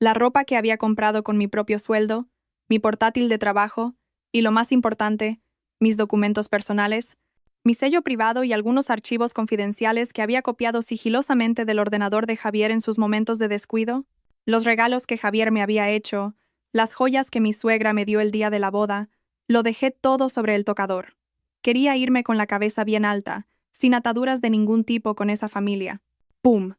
la ropa que había comprado con mi propio sueldo, mi portátil de trabajo y, lo más importante, mis documentos personales, mi sello privado y algunos archivos confidenciales que había copiado sigilosamente del ordenador de Javier en sus momentos de descuido, los regalos que Javier me había hecho, las joyas que mi suegra me dio el día de la boda. Lo dejé todo sobre el tocador. Quería irme con la cabeza bien alta, sin ataduras de ningún tipo con esa familia. ¡Pum!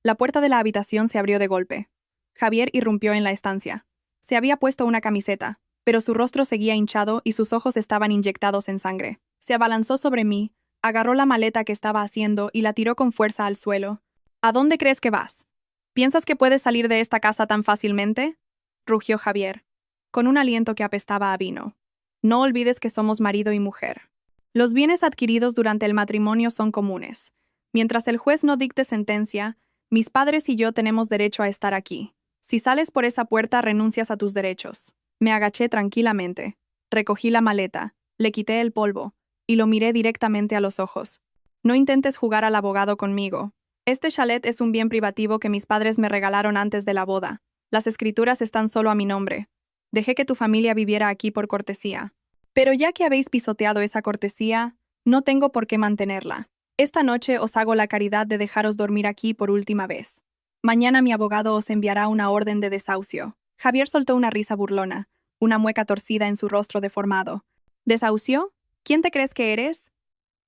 La puerta de la habitación se abrió de golpe. Javier irrumpió en la estancia. Se había puesto una camiseta, pero su rostro seguía hinchado y sus ojos estaban inyectados en sangre. Se abalanzó sobre mí, agarró la maleta que estaba haciendo y la tiró con fuerza al suelo. ¿A dónde crees que vas? ¿Piensas que puedes salir de esta casa tan fácilmente?, rugió Javier, con un aliento que apestaba a vino. No olvides que somos marido y mujer. Los bienes adquiridos durante el matrimonio son comunes. Mientras el juez no dicte sentencia, mis padres y yo tenemos derecho a estar aquí. Si sales por esa puerta, renuncias a tus derechos. Me agaché tranquilamente. Recogí la maleta, le quité el polvo, y lo miré directamente a los ojos. No intentes jugar al abogado conmigo. Este chalet es un bien privativo que mis padres me regalaron antes de la boda. Las escrituras están solo a mi nombre. Dejé que tu familia viviera aquí por cortesía. Pero ya que habéis pisoteado esa cortesía, no tengo por qué mantenerla. Esta noche os hago la caridad de dejaros dormir aquí por última vez. Mañana mi abogado os enviará una orden de desahucio. Javier soltó una risa burlona, una mueca torcida en su rostro deformado. ¿Desahucio? ¿Quién te crees que eres?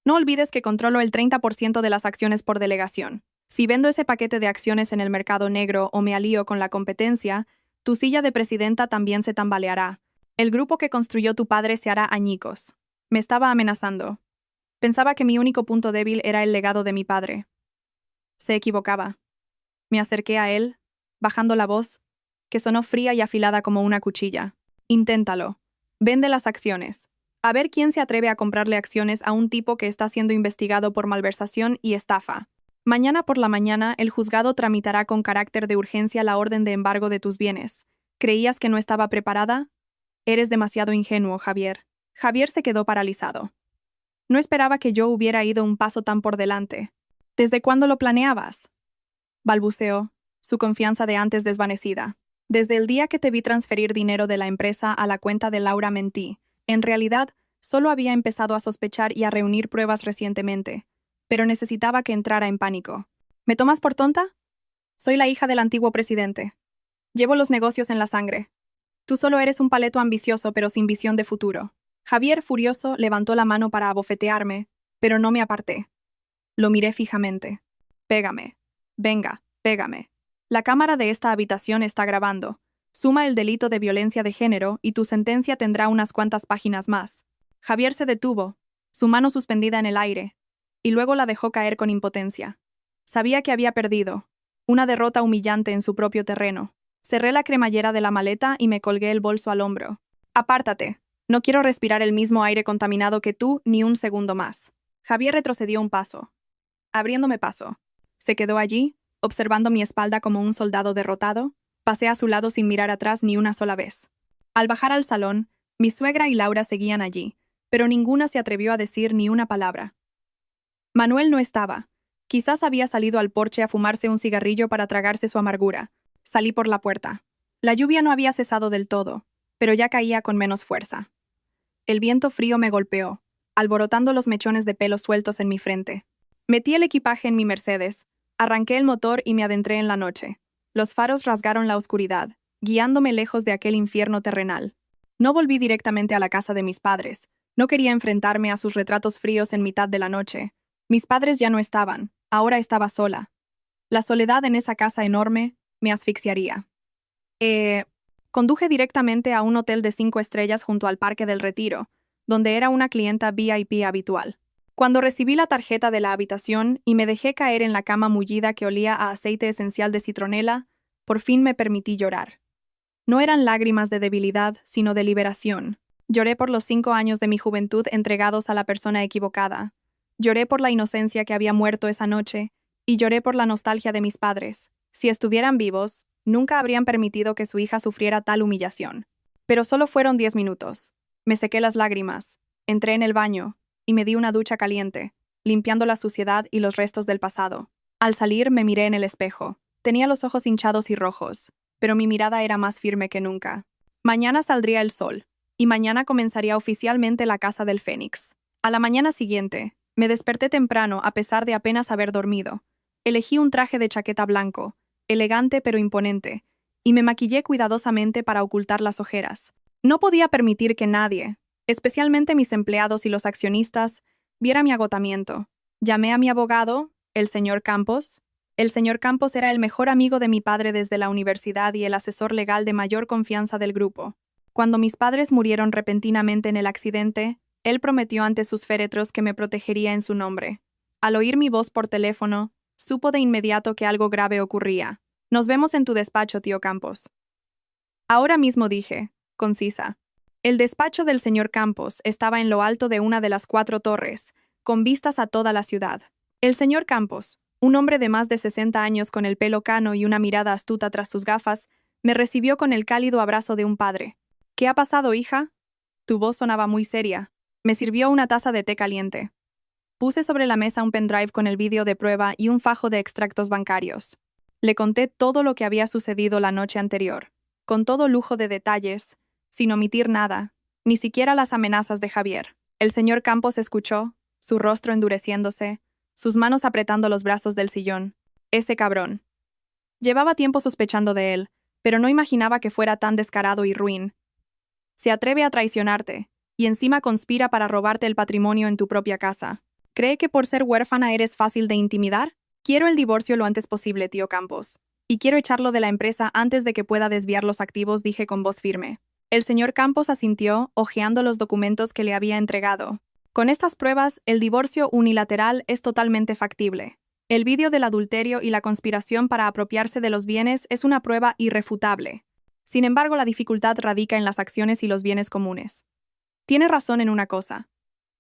No olvides que controlo el 30% de las acciones por delegación. Si vendo ese paquete de acciones en el mercado negro o me alío con la competencia, tu silla de presidenta también se tambaleará. El grupo que construyó tu padre se hará añicos. Me estaba amenazando. Pensaba que mi único punto débil era el legado de mi padre. Se equivocaba. Me acerqué a él, bajando la voz, que sonó fría y afilada como una cuchilla. Inténtalo. Vende las acciones. A ver quién se atreve a comprarle acciones a un tipo que está siendo investigado por malversación y estafa. Mañana por la mañana, el juzgado tramitará con carácter de urgencia la orden de embargo de tus bienes. ¿Creías que no estaba preparada? Eres demasiado ingenuo, Javier. Javier se quedó paralizado. No esperaba que yo hubiera ido un paso tan por delante. ¿Desde cuándo lo planeabas?, balbuceó, su confianza de antes desvanecida. Desde el día que te vi transferir dinero de la empresa a la cuenta de Laura mentí. En realidad, solo había empezado a sospechar y a reunir pruebas recientemente, pero necesitaba que entrara en pánico. ¿Me tomas por tonta? Soy la hija del antiguo presidente. Llevo los negocios en la sangre. Tú solo eres un paleto ambicioso pero sin visión de futuro. Javier, furioso, levantó la mano para abofetearme, pero no me aparté. Lo miré fijamente. Pégame. Venga, pégame. La cámara de esta habitación está grabando. Suma el delito de violencia de género y tu sentencia tendrá unas cuantas páginas más. Javier se detuvo, su mano suspendida en el aire, y luego la dejó caer con impotencia. Sabía que había perdido, una derrota humillante en su propio terreno. Cerré la cremallera de la maleta y me colgué el bolso al hombro. Apártate. No quiero respirar el mismo aire contaminado que tú ni un segundo más. Javier retrocedió un paso, abriéndome paso. Se quedó allí, observando mi espalda como un soldado derrotado. Pasé a su lado sin mirar atrás ni una sola vez. Al bajar al salón, mi suegra y Laura seguían allí, pero ninguna se atrevió a decir ni una palabra. Manuel no estaba. Quizás había salido al porche a fumarse un cigarrillo para tragarse su amargura. Salí por la puerta. La lluvia no había cesado del todo, pero ya caía con menos fuerza. El viento frío me golpeó, alborotando los mechones de pelo sueltos en mi frente. Metí el equipaje en mi Mercedes, arranqué el motor y me adentré en la noche. Los faros rasgaron la oscuridad, guiándome lejos de aquel infierno terrenal. No volví directamente a la casa de mis padres. No quería enfrentarme a sus retratos fríos en mitad de la noche. Mis padres ya no estaban, ahora estaba sola. La soledad en esa casa enorme me asfixiaría. Conduje directamente a un hotel de 5 estrellas junto al Parque del Retiro, donde era una clienta VIP habitual. Cuando recibí la tarjeta de la habitación y me dejé caer en la cama mullida que olía a aceite esencial de citronela, por fin me permití llorar. No eran lágrimas de debilidad, sino de liberación. Lloré por los 5 años de mi juventud entregados a la persona equivocada. Lloré por la inocencia que había muerto esa noche, y lloré por la nostalgia de mis padres. Si estuvieran vivos, nunca habrían permitido que su hija sufriera tal humillación. Pero solo fueron 10 minutos. Me sequé las lágrimas, entré en el baño, y me di una ducha caliente, limpiando la suciedad y los restos del pasado. Al salir me miré en el espejo. Tenía los ojos hinchados y rojos, pero mi mirada era más firme que nunca. Mañana saldría el sol, y mañana comenzaría oficialmente la Casa del Fénix. A la mañana siguiente, me desperté temprano a pesar de apenas haber dormido. Elegí un traje de chaqueta blanco, elegante pero imponente, y me maquillé cuidadosamente para ocultar las ojeras. No podía permitir que nadie, especialmente mis empleados y los accionistas, viera mi agotamiento. Llamé a mi abogado, el señor Campos. El señor Campos era el mejor amigo de mi padre desde la universidad y el asesor legal de mayor confianza del grupo. Cuando mis padres murieron repentinamente en el accidente, él prometió ante sus féretros que me protegería en su nombre. Al oír mi voz por teléfono, supo de inmediato que algo grave ocurría. Nos vemos en tu despacho, tío Campos. Ahora mismo dije, concisa. El despacho del señor Campos estaba en lo alto de una de las 4 torres, con vistas a toda la ciudad. El señor Campos, un hombre de más de 60 años con el pelo cano y una mirada astuta tras sus gafas, me recibió con el cálido abrazo de un padre. ¿Qué ha pasado, hija? Tu voz sonaba muy seria. Me sirvió una taza de té caliente. Puse sobre la mesa un pendrive con el vídeo de prueba y un fajo de extractos bancarios. Le conté todo lo que había sucedido la noche anterior, con todo lujo de detalles, sin omitir nada, ni siquiera las amenazas de Javier. El señor Campos escuchó, su rostro endureciéndose, sus manos apretando los brazos del sillón. Ese cabrón. Llevaba tiempo sospechando de él, pero no imaginaba que fuera tan descarado y ruin. Se atreve a traicionarte, y encima conspira para robarte el patrimonio en tu propia casa. ¿Cree que por ser huérfana eres fácil de intimidar? Quiero el divorcio lo antes posible, tío Campos. Y quiero echarlo de la empresa antes de que pueda desviar los activos, dije con voz firme. El señor Campos asintió, hojeando los documentos que le había entregado. Con estas pruebas, el divorcio unilateral es totalmente factible. El vídeo del adulterio y la conspiración para apropiarse de los bienes es una prueba irrefutable. Sin embargo, la dificultad radica en las acciones y los bienes comunes. Tiene razón en una cosa.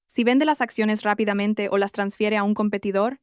Si vende las acciones rápidamente o las transfiere a un competidor,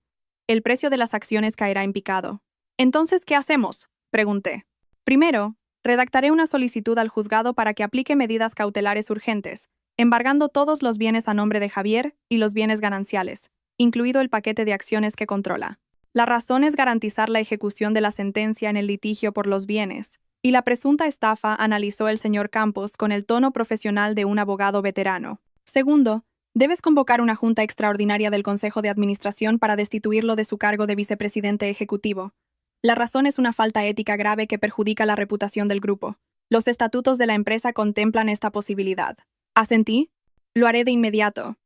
el precio de las acciones caerá en picado. Entonces, ¿qué hacemos?, pregunté. Primero, redactaré una solicitud al juzgado para que aplique medidas cautelares urgentes, embargando todos los bienes a nombre de Javier y los bienes gananciales, incluido el paquete de acciones que controla. La razón es garantizar la ejecución de la sentencia en el litigio por los bienes, y la presunta estafa analizó el señor Campos con el tono profesional de un abogado veterano. Segundo, debes convocar una junta extraordinaria del Consejo de Administración para destituirlo de su cargo de vicepresidente ejecutivo. La razón es una falta ética grave que perjudica la reputación del grupo. Los estatutos de la empresa contemplan esta posibilidad. ¿Asentí? Lo haré de inmediato.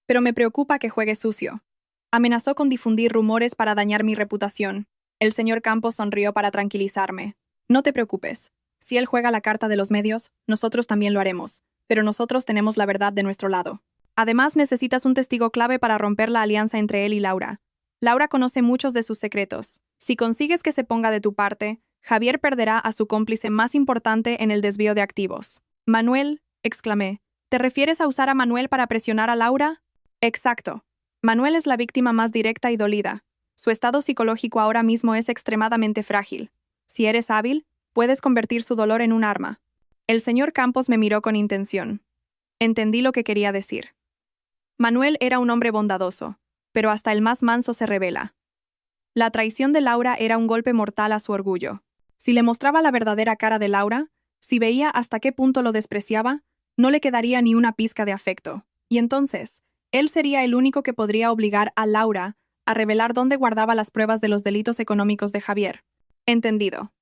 Pero me preocupa que juegue sucio. Amenazó con difundir rumores para dañar mi reputación. El señor Campos sonrió para tranquilizarme. No te preocupes. Si él juega la carta de los medios, nosotros también lo haremos, pero nosotros tenemos la verdad de nuestro lado. Además, necesitas un testigo clave para romper la alianza entre él y Laura. Laura conoce muchos de sus secretos. Si consigues que se ponga de tu parte, Javier perderá a su cómplice más importante en el desvío de activos. Manuel, exclamé. ¿Te refieres a usar a Manuel para presionar a Laura? Exacto. Manuel es la víctima más directa y dolida. Su estado psicológico ahora mismo es extremadamente frágil. Si eres hábil, puedes convertir su dolor en un arma. El señor Campos me miró con intención. Entendí lo que quería decir. Manuel era un hombre bondadoso, pero hasta el más manso se rebela. La traición de Laura era un golpe mortal a su orgullo. Si le mostraba la verdadera cara de Laura, si veía hasta qué punto lo despreciaba, no le quedaría ni una pizca de afecto. Y entonces, él sería el único que podría obligar a Laura a revelar dónde guardaba las pruebas de los delitos económicos de Javier. Entendido.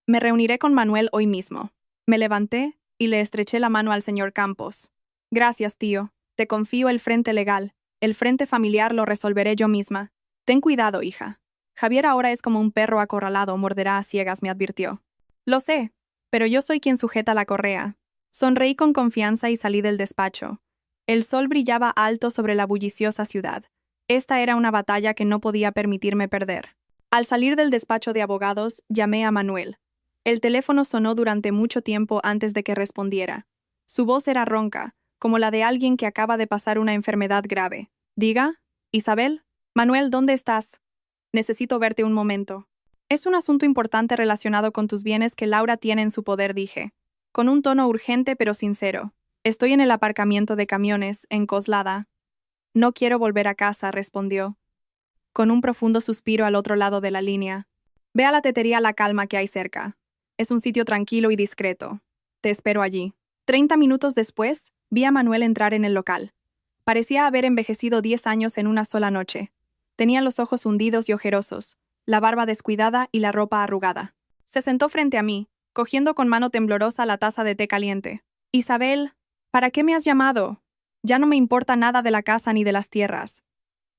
Me reuniré con Manuel hoy mismo. Me levanté y le estreché la mano al señor Campos. Gracias, tío. Te confío el frente legal. El frente familiar lo resolveré yo misma. Ten cuidado, hija. Javier ahora es como un perro acorralado, morderá a ciegas, me advirtió. Lo sé, pero yo soy quien sujeta la correa. Sonreí con confianza y salí del despacho. El sol brillaba alto sobre la bulliciosa ciudad. Esta era una batalla que no podía permitirme perder. Al salir del despacho de abogados, llamé a Manuel. El teléfono sonó durante mucho tiempo antes de que respondiera. Su voz era ronca, como la de alguien que acaba de pasar una enfermedad grave. Diga, Isabel. Manuel, ¿dónde estás? Necesito verte un momento. Es un asunto importante relacionado con tus bienes que Laura tiene en su poder, dije, con un tono urgente pero sincero. Estoy en el aparcamiento de camiones, en Coslada. No quiero volver a casa, respondió, con un profundo suspiro al otro lado de la línea. Ve a la tetería La Calma que hay cerca. Es un sitio tranquilo y discreto. Te espero allí. 30 minutos después, vi a Manuel entrar en el local. Parecía haber envejecido 10 años en una sola noche. Tenía los ojos hundidos y ojerosos, la barba descuidada y la ropa arrugada. Se sentó frente a mí, cogiendo con mano temblorosa la taza de té caliente. Isabel, ¿para qué me has llamado? Ya no me importa nada de la casa ni de las tierras.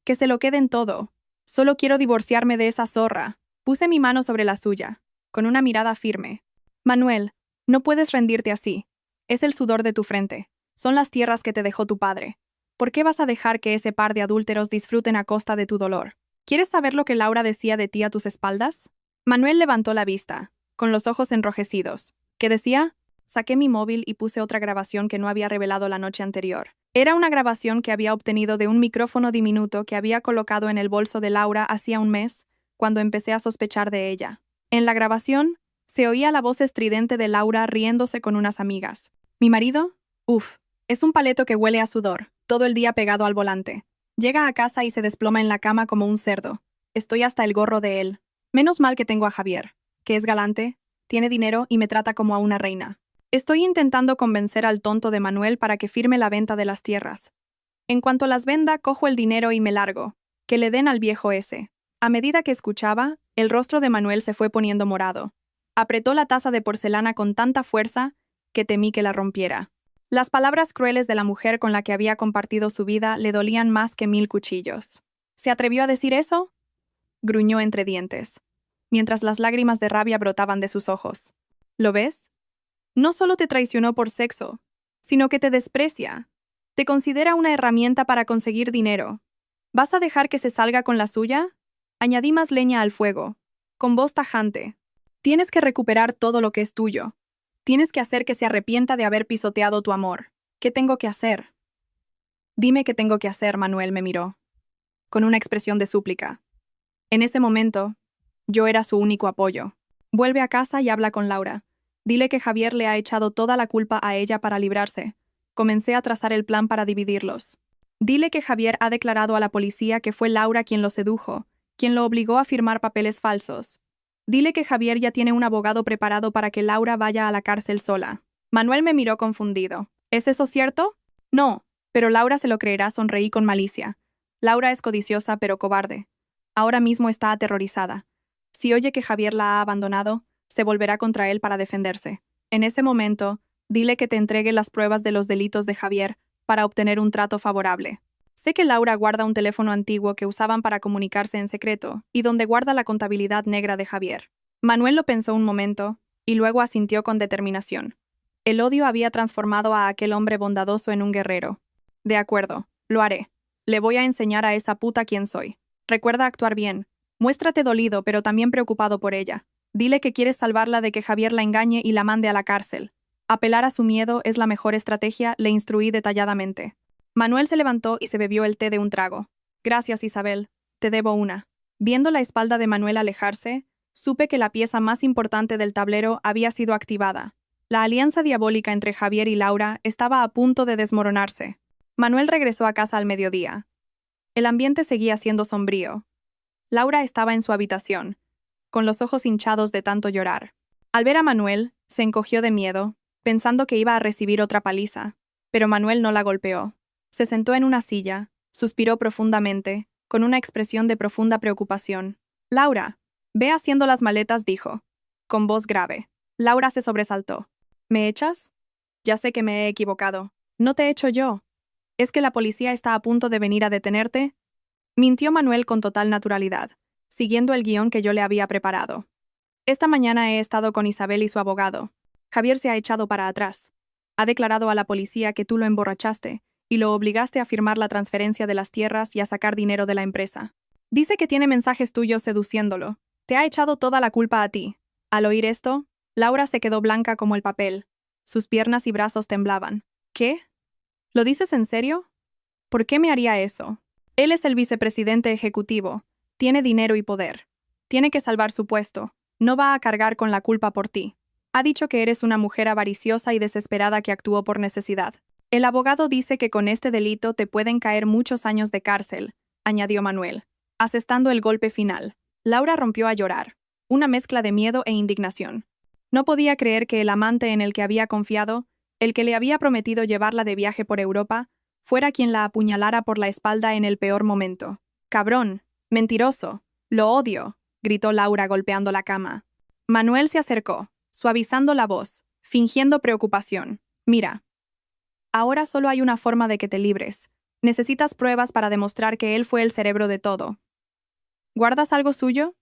Que se lo queden todo. Solo quiero divorciarme de esa zorra. Puse mi mano sobre la suya, con una mirada firme. Manuel, no puedes rendirte así. Es el sudor de tu frente. Son las tierras que te dejó tu padre. ¿Por qué vas a dejar que ese par de adúlteros disfruten a costa de tu dolor? ¿Quieres saber lo que Laura decía de ti a tus espaldas? Manuel levantó la vista, con los ojos enrojecidos. ¿Qué decía? Saqué mi móvil y puse otra grabación que no había revelado la noche anterior. Era una grabación que había obtenido de un micrófono diminuto que había colocado en el bolso de Laura hacía un mes, cuando empecé a sospechar de ella. En la grabación, se oía la voz estridente de Laura riéndose con unas amigas. ¿Mi marido? Uf, es un paleto que huele a sudor, todo el día pegado al volante. Llega a casa y se desploma en la cama como un cerdo. Estoy hasta el gorro de él. Menos mal que tengo a Javier, que es galante, tiene dinero y me trata como a una reina. Estoy intentando convencer al tonto de Manuel para que firme la venta de las tierras. En cuanto las venda, cojo el dinero y me largo. Que le den al viejo ese. A medida que escuchaba, el rostro de Manuel se fue poniendo morado. Apretó la taza de porcelana con tanta fuerza que temí que la rompiera. Las palabras crueles de la mujer con la que había compartido su vida le dolían más que 1000 cuchillos. ¿Se atrevió a decir eso? Gruñó entre dientes, mientras las lágrimas de rabia brotaban de sus ojos. ¿Lo ves? No solo te traicionó por sexo, sino que te desprecia. Te considera una herramienta para conseguir dinero. ¿Vas a dejar que se salga con la suya? Añadí más leña al fuego, con voz tajante. Tienes que recuperar todo lo que es tuyo. Tienes que hacer que se arrepienta de haber pisoteado tu amor. ¿Qué tengo que hacer? Dime qué tengo que hacer, Manuel me miró, con una expresión de súplica. En ese momento, yo era su único apoyo. Vuelve a casa y habla con Laura. Dile que Javier le ha echado toda la culpa a ella para librarse. Comencé a trazar el plan para dividirlos. Dile que Javier ha declarado a la policía que fue Laura quien lo sedujo, quien lo obligó a firmar papeles falsos. Dile que Javier ya tiene un abogado preparado para que Laura vaya a la cárcel sola. Manuel me miró confundido. ¿Es eso cierto? No, pero Laura se lo creerá, sonreí con malicia. Laura es codiciosa pero cobarde. Ahora mismo está aterrorizada. Si oye que Javier la ha abandonado, se volverá contra él para defenderse. En ese momento, dile que te entregue las pruebas de los delitos de Javier para obtener un trato favorable. Sé que Laura guarda un teléfono antiguo que usaban para comunicarse en secreto y donde guarda la contabilidad negra de Javier. Manuel lo pensó un momento y luego asintió con determinación. El odio había transformado a aquel hombre bondadoso en un guerrero. De acuerdo, lo haré. Le voy a enseñar a esa puta quién soy. Recuerda actuar bien. Muéstrate dolido, pero también preocupado por ella. Dile que quieres salvarla de que Javier la engañe y la mande a la cárcel. Apelar a su miedo es la mejor estrategia, le instruí detalladamente. Manuel se levantó y se bebió el té de un trago. Gracias, Isabel. Te debo una. Viendo la espalda de Manuel alejarse, supe que la pieza más importante del tablero había sido activada. La alianza diabólica entre Javier y Laura estaba a punto de desmoronarse. Manuel regresó a casa al mediodía. El ambiente seguía siendo sombrío. Laura estaba en su habitación, con los ojos hinchados de tanto llorar. Al ver a Manuel, se encogió de miedo, pensando que iba a recibir otra paliza, pero Manuel no la golpeó. Se sentó en una silla, suspiró profundamente, con una expresión de profunda preocupación. «Laura, ve haciendo las maletas», dijo, con voz grave. Laura se sobresaltó. «¿Me echas? Ya sé que me he equivocado. No te echo yo. ¿Es que la policía está a punto de venir a detenerte?», mintió Manuel con total naturalidad, siguiendo el guión que yo le había preparado. «Esta mañana he estado con Isabel y su abogado. Javier se ha echado para atrás. Ha declarado a la policía que tú lo emborrachaste y lo obligaste a firmar la transferencia de las tierras y a sacar dinero de la empresa. Dice que tiene mensajes tuyos seduciéndolo. Te ha echado toda la culpa a ti». Al oír esto, Laura se quedó blanca como el papel. Sus piernas y brazos temblaban. «¿Qué? ¿Lo dices en serio? ¿Por qué me haría eso? Él es el vicepresidente ejecutivo. Tiene dinero y poder. Tiene que salvar su puesto. No va a cargar con la culpa por ti. Ha dicho que eres una mujer avariciosa y desesperada que actuó por necesidad. El abogado dice que con este delito te pueden caer muchos años de cárcel», añadió Manuel, asestando el golpe final. Laura rompió a llorar, una mezcla de miedo e indignación. No podía creer que el amante en el que había confiado, el que le había prometido llevarla de viaje por Europa, fuera quien la apuñalara por la espalda en el peor momento. «¡Cabrón! ¡Mentiroso! ¡Lo odio!», gritó Laura golpeando la cama. Manuel se acercó, suavizando la voz, fingiendo preocupación. «Mira. Ahora solo hay una forma de que te libres. Necesitas pruebas para demostrar que él fue el cerebro de todo. ¿Guardas algo suyo?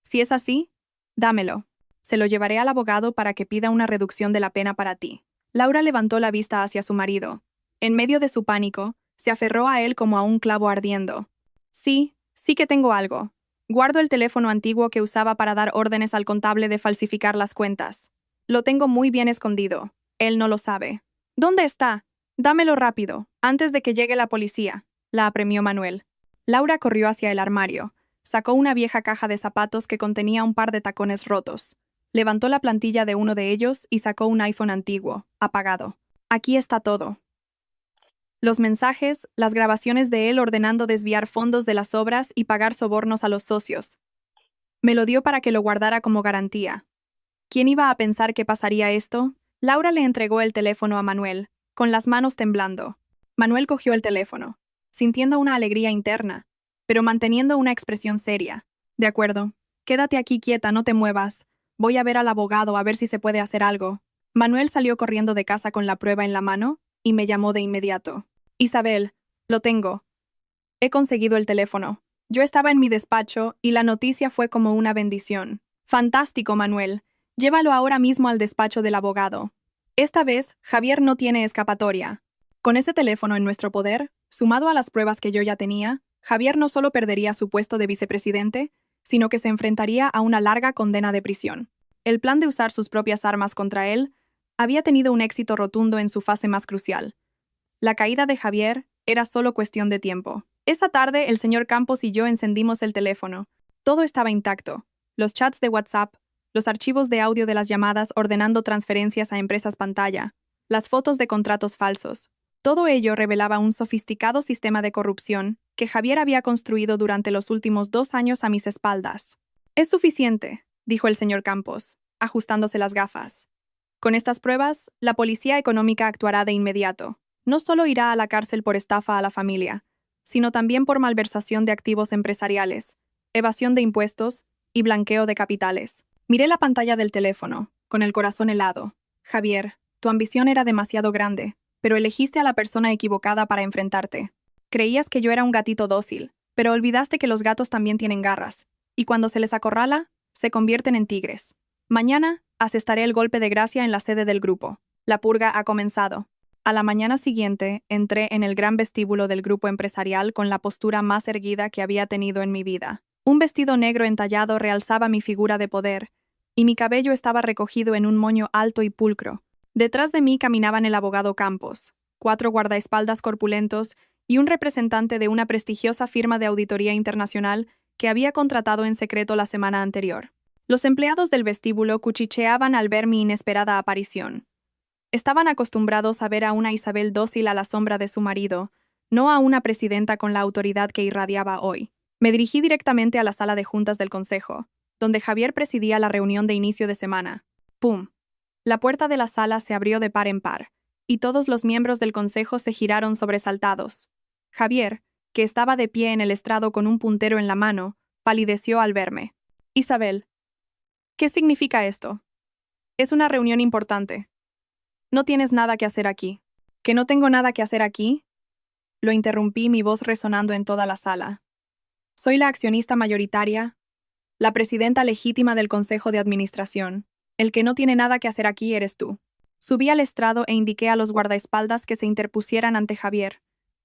Si es así, dámelo. Se lo llevaré al abogado para que pida una reducción de la pena para ti». Laura levantó la vista hacia su marido. En medio de su pánico, se aferró a él como a un clavo ardiendo. «Sí, sí que tengo algo. Guardo el teléfono antiguo que usaba para dar órdenes al contable de falsificar las cuentas. Lo tengo muy bien escondido. Él no lo sabe». «¿Dónde está? Dámelo rápido, antes de que llegue la policía», la apremió Manuel. Laura corrió hacia el armario. Sacó una vieja caja de zapatos que contenía un par de tacones rotos. Levantó la plantilla de uno de ellos y sacó un iPhone antiguo, apagado. «Aquí está todo. Los mensajes, las grabaciones de él ordenando desviar fondos de las obras y pagar sobornos a los socios. Me lo dio para que lo guardara como garantía. ¿Quién iba a pensar que pasaría esto?». Laura le entregó el teléfono a Manuel, con las manos temblando. Manuel cogió el teléfono, sintiendo una alegría interna, pero manteniendo una expresión seria. «De acuerdo. Quédate aquí quieta, no te muevas. Voy a ver al abogado a ver si se puede hacer algo». Manuel salió corriendo de casa con la prueba en la mano y me llamó de inmediato. «Isabel, lo tengo. He conseguido el teléfono». Yo estaba en mi despacho y la noticia fue como una bendición. «Fantástico, Manuel. Llévalo ahora mismo al despacho del abogado. Esta vez, Javier no tiene escapatoria». Con ese teléfono en nuestro poder, sumado a las pruebas que yo ya tenía, Javier no solo perdería su puesto de vicepresidente, sino que se enfrentaría a una larga condena de prisión. El plan de usar sus propias armas contra él había tenido un éxito rotundo en su fase más crucial. La caída de Javier era solo cuestión de tiempo. Esa tarde, el señor Campos y yo encendimos el teléfono. Todo estaba intacto. Los chats de WhatsApp, los archivos de audio de las llamadas ordenando transferencias a empresas pantalla, las fotos de contratos falsos. Todo ello revelaba un sofisticado sistema de corrupción que Javier había construido durante los últimos 2 años a mis espaldas. «Es suficiente», dijo el señor Campos, ajustándose las gafas. «Con estas pruebas, la policía económica actuará de inmediato. No solo irá a la cárcel por estafa a la familia, sino también por malversación de activos empresariales, evasión de impuestos y blanqueo de capitales». Miré la pantalla del teléfono, con el corazón helado. «Javier, tu ambición era demasiado grande, pero elegiste a la persona equivocada para enfrentarte. Creías que yo era un gatito dócil, pero olvidaste que los gatos también tienen garras, y cuando se les acorrala, se convierten en tigres. Mañana, asestaré el golpe de gracia en la sede del grupo. La purga ha comenzado. A la mañana siguiente, entré en el gran vestíbulo del grupo empresarial con la postura más erguida que había tenido en mi vida. Un vestido negro entallado realzaba mi figura de poder, y mi cabello estaba recogido en un moño alto y pulcro. Detrás de mí caminaban el abogado Campos, 4 guardaespaldas corpulentos y un representante de una prestigiosa firma de auditoría internacional que había contratado en secreto la semana anterior. Los empleados del vestíbulo cuchicheaban al ver mi inesperada aparición. Estaban acostumbrados a ver a una Isabel dócil a la sombra de su marido, no a una presidenta con la autoridad que irradiaba hoy. Me dirigí directamente a la sala de juntas del consejo, donde Javier presidía la reunión de inicio de semana. ¡Pum! La puerta de la sala se abrió de par en par, y todos los miembros del consejo se giraron sobresaltados. Javier, que estaba de pie en el estrado con un puntero en la mano, palideció al verme. Isabel, ¿qué significa esto? Es una reunión importante. No tienes nada que hacer aquí. ¿Que no tengo nada que hacer aquí? Lo interrumpí, mi voz resonando en toda la sala. Soy la accionista mayoritaria, la presidenta legítima del Consejo de Administración. El que no tiene nada que hacer aquí eres tú. Subí al estrado e indiqué a los guardaespaldas que se interpusieran ante Javier.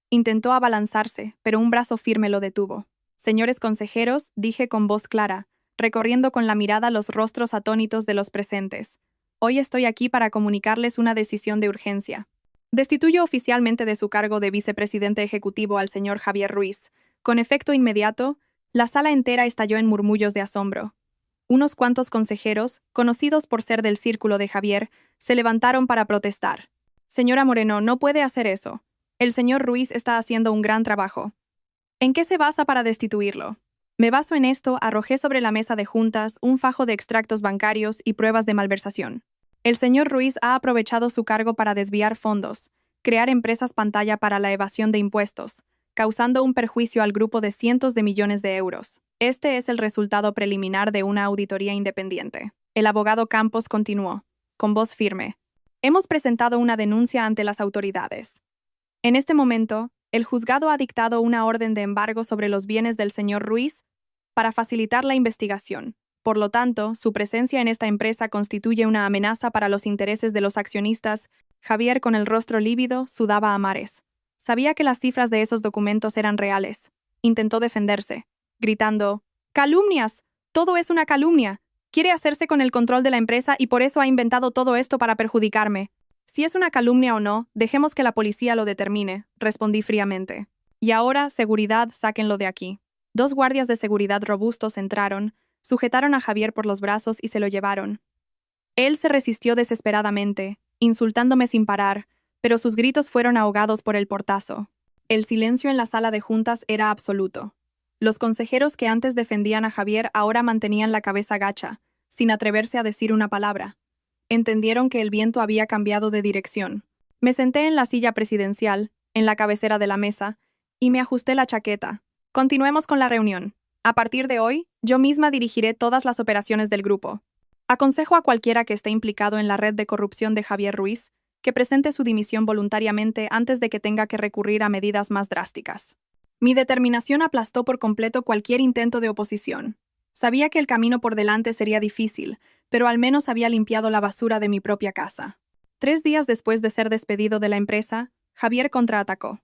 Intentó abalanzarse, pero un brazo firme lo detuvo. Señores consejeros, dije con voz clara, recorriendo con la mirada los rostros atónitos de los presentes. Hoy estoy aquí para comunicarles una decisión de urgencia. Destituyo oficialmente de su cargo de vicepresidente ejecutivo al señor Javier Ruiz. Con efecto inmediato, la sala entera estalló en murmullos de asombro. Unos cuantos consejeros, conocidos por ser del círculo de Javier, se levantaron para protestar. Señora Moreno, no puede hacer eso. El señor Ruiz está haciendo un gran trabajo. ¿En qué se basa para destituirlo? Me baso en esto, arrojé sobre la mesa de juntas un fajo de extractos bancarios y pruebas de malversación. El señor Ruiz ha aprovechado su cargo para desviar fondos, crear empresas pantalla para la evasión de impuestos, causando un perjuicio al grupo de cientos de millones de euros. Este es el resultado preliminar de una auditoría independiente. El abogado Campos continuó, con voz firme. Hemos presentado una denuncia ante las autoridades. En este momento, el juzgado ha dictado una orden de embargo sobre los bienes del señor Ruiz para facilitar la investigación. Por lo tanto, su presencia en esta empresa constituye una amenaza para los intereses de los accionistas. Javier, con el rostro lívido, sudaba a mares. Sabía que las cifras de esos documentos eran reales. Intentó defenderse, gritando, «¡Calumnias! Todo es una calumnia. Quiere hacerse con el control de la empresa y por eso ha inventado todo esto para perjudicarme». «Si es una calumnia o no, dejemos que la policía lo determine», respondí fríamente. «Y ahora, seguridad, sáquenlo de aquí». 2 guardias de seguridad robustos entraron, sujetaron a Javier por los brazos y se lo llevaron. Él se resistió desesperadamente, insultándome sin parar, pero sus gritos fueron ahogados por el portazo. El silencio en la sala de juntas era absoluto. Los consejeros que antes defendían a Javier ahora mantenían la cabeza gacha, sin atreverse a decir una palabra. Entendieron que el viento había cambiado de dirección. Me senté en la silla presidencial, en la cabecera de la mesa, y me ajusté la chaqueta. Continuemos con la reunión. A partir de hoy, yo misma dirigiré todas las operaciones del grupo. Aconsejo a cualquiera que esté implicado en la red de corrupción de Javier Ruiz que presente su dimisión voluntariamente antes de que tenga que recurrir a medidas más drásticas. Mi determinación aplastó por completo cualquier intento de oposición. Sabía que el camino por delante sería difícil, pero al menos había limpiado la basura de mi propia casa. 3 días después de ser despedido de la empresa, Javier contraatacó.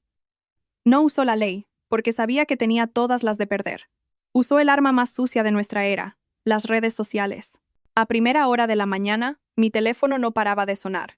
No usó la ley, porque sabía que tenía todas las de perder. Usó el arma más sucia de nuestra era, las redes sociales. A primera hora de la mañana, mi teléfono no paraba de sonar.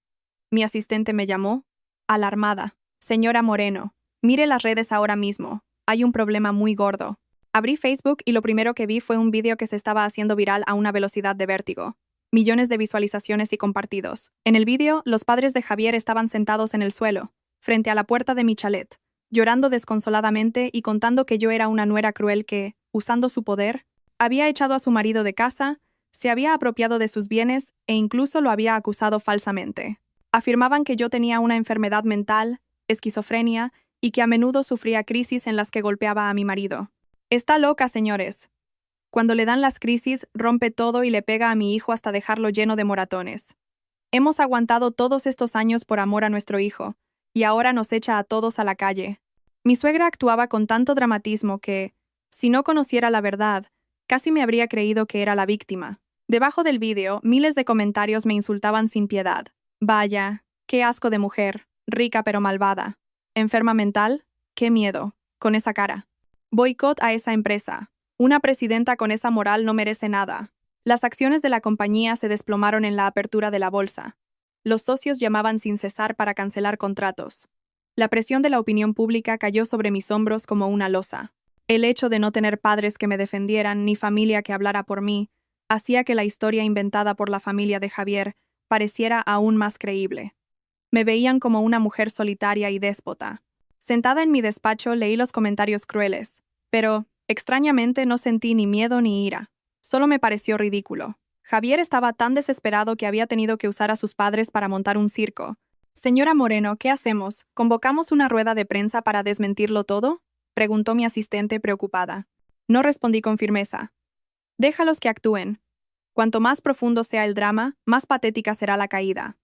Mi asistente me llamó, alarmada. «Señora Moreno, mire las redes ahora mismo. Hay un problema muy gordo». Abrí Facebook y lo primero que vi fue un vídeo que se estaba haciendo viral a una velocidad de vértigo. Millones de visualizaciones y compartidos. En el vídeo, los padres de Javier estaban sentados en el suelo, frente a la puerta de mi chalet, llorando desconsoladamente y contando que yo era una nuera cruel que, usando su poder, había echado a su marido de casa, se había apropiado de sus bienes e incluso lo había acusado falsamente. Afirmaban que yo tenía una enfermedad mental, esquizofrenia, y que a menudo sufría crisis en las que golpeaba a mi marido. «Está loca, señores. Cuando le dan las crisis, rompe todo y le pega a mi hijo hasta dejarlo lleno de moratones. Hemos aguantado todos estos años por amor a nuestro hijo, y ahora nos echa a todos a la calle». Mi suegra actuaba con tanto dramatismo que, si no conociera la verdad, casi me habría creído que era la víctima. Debajo del vídeo, miles de comentarios me insultaban sin piedad. Vaya, qué asco de mujer, rica pero malvada. ¿Enferma mental? Qué miedo, con esa cara. Boicot a esa empresa. Una presidenta con esa moral no merece nada. Las acciones de la compañía se desplomaron en la apertura de la bolsa. Los socios llamaban sin cesar para cancelar contratos. La presión de la opinión pública cayó sobre mis hombros como una losa. El hecho de no tener padres que me defendieran ni familia que hablara por mí hacía que la historia inventada por la familia de Javier pareciera aún más creíble. Me veían como una mujer solitaria y déspota. Sentada en mi despacho leí los comentarios crueles, pero, extrañamente, no sentí ni miedo ni ira. Solo me pareció ridículo. Javier estaba tan desesperado que había tenido que usar a sus padres para montar un circo. Señora Moreno, ¿qué hacemos? ¿Convocamos una rueda de prensa para desmentirlo todo? Preguntó mi asistente preocupada. No respondí con firmeza. Déjalos que actúen. Cuanto más profundo sea el drama, más patética será la caída.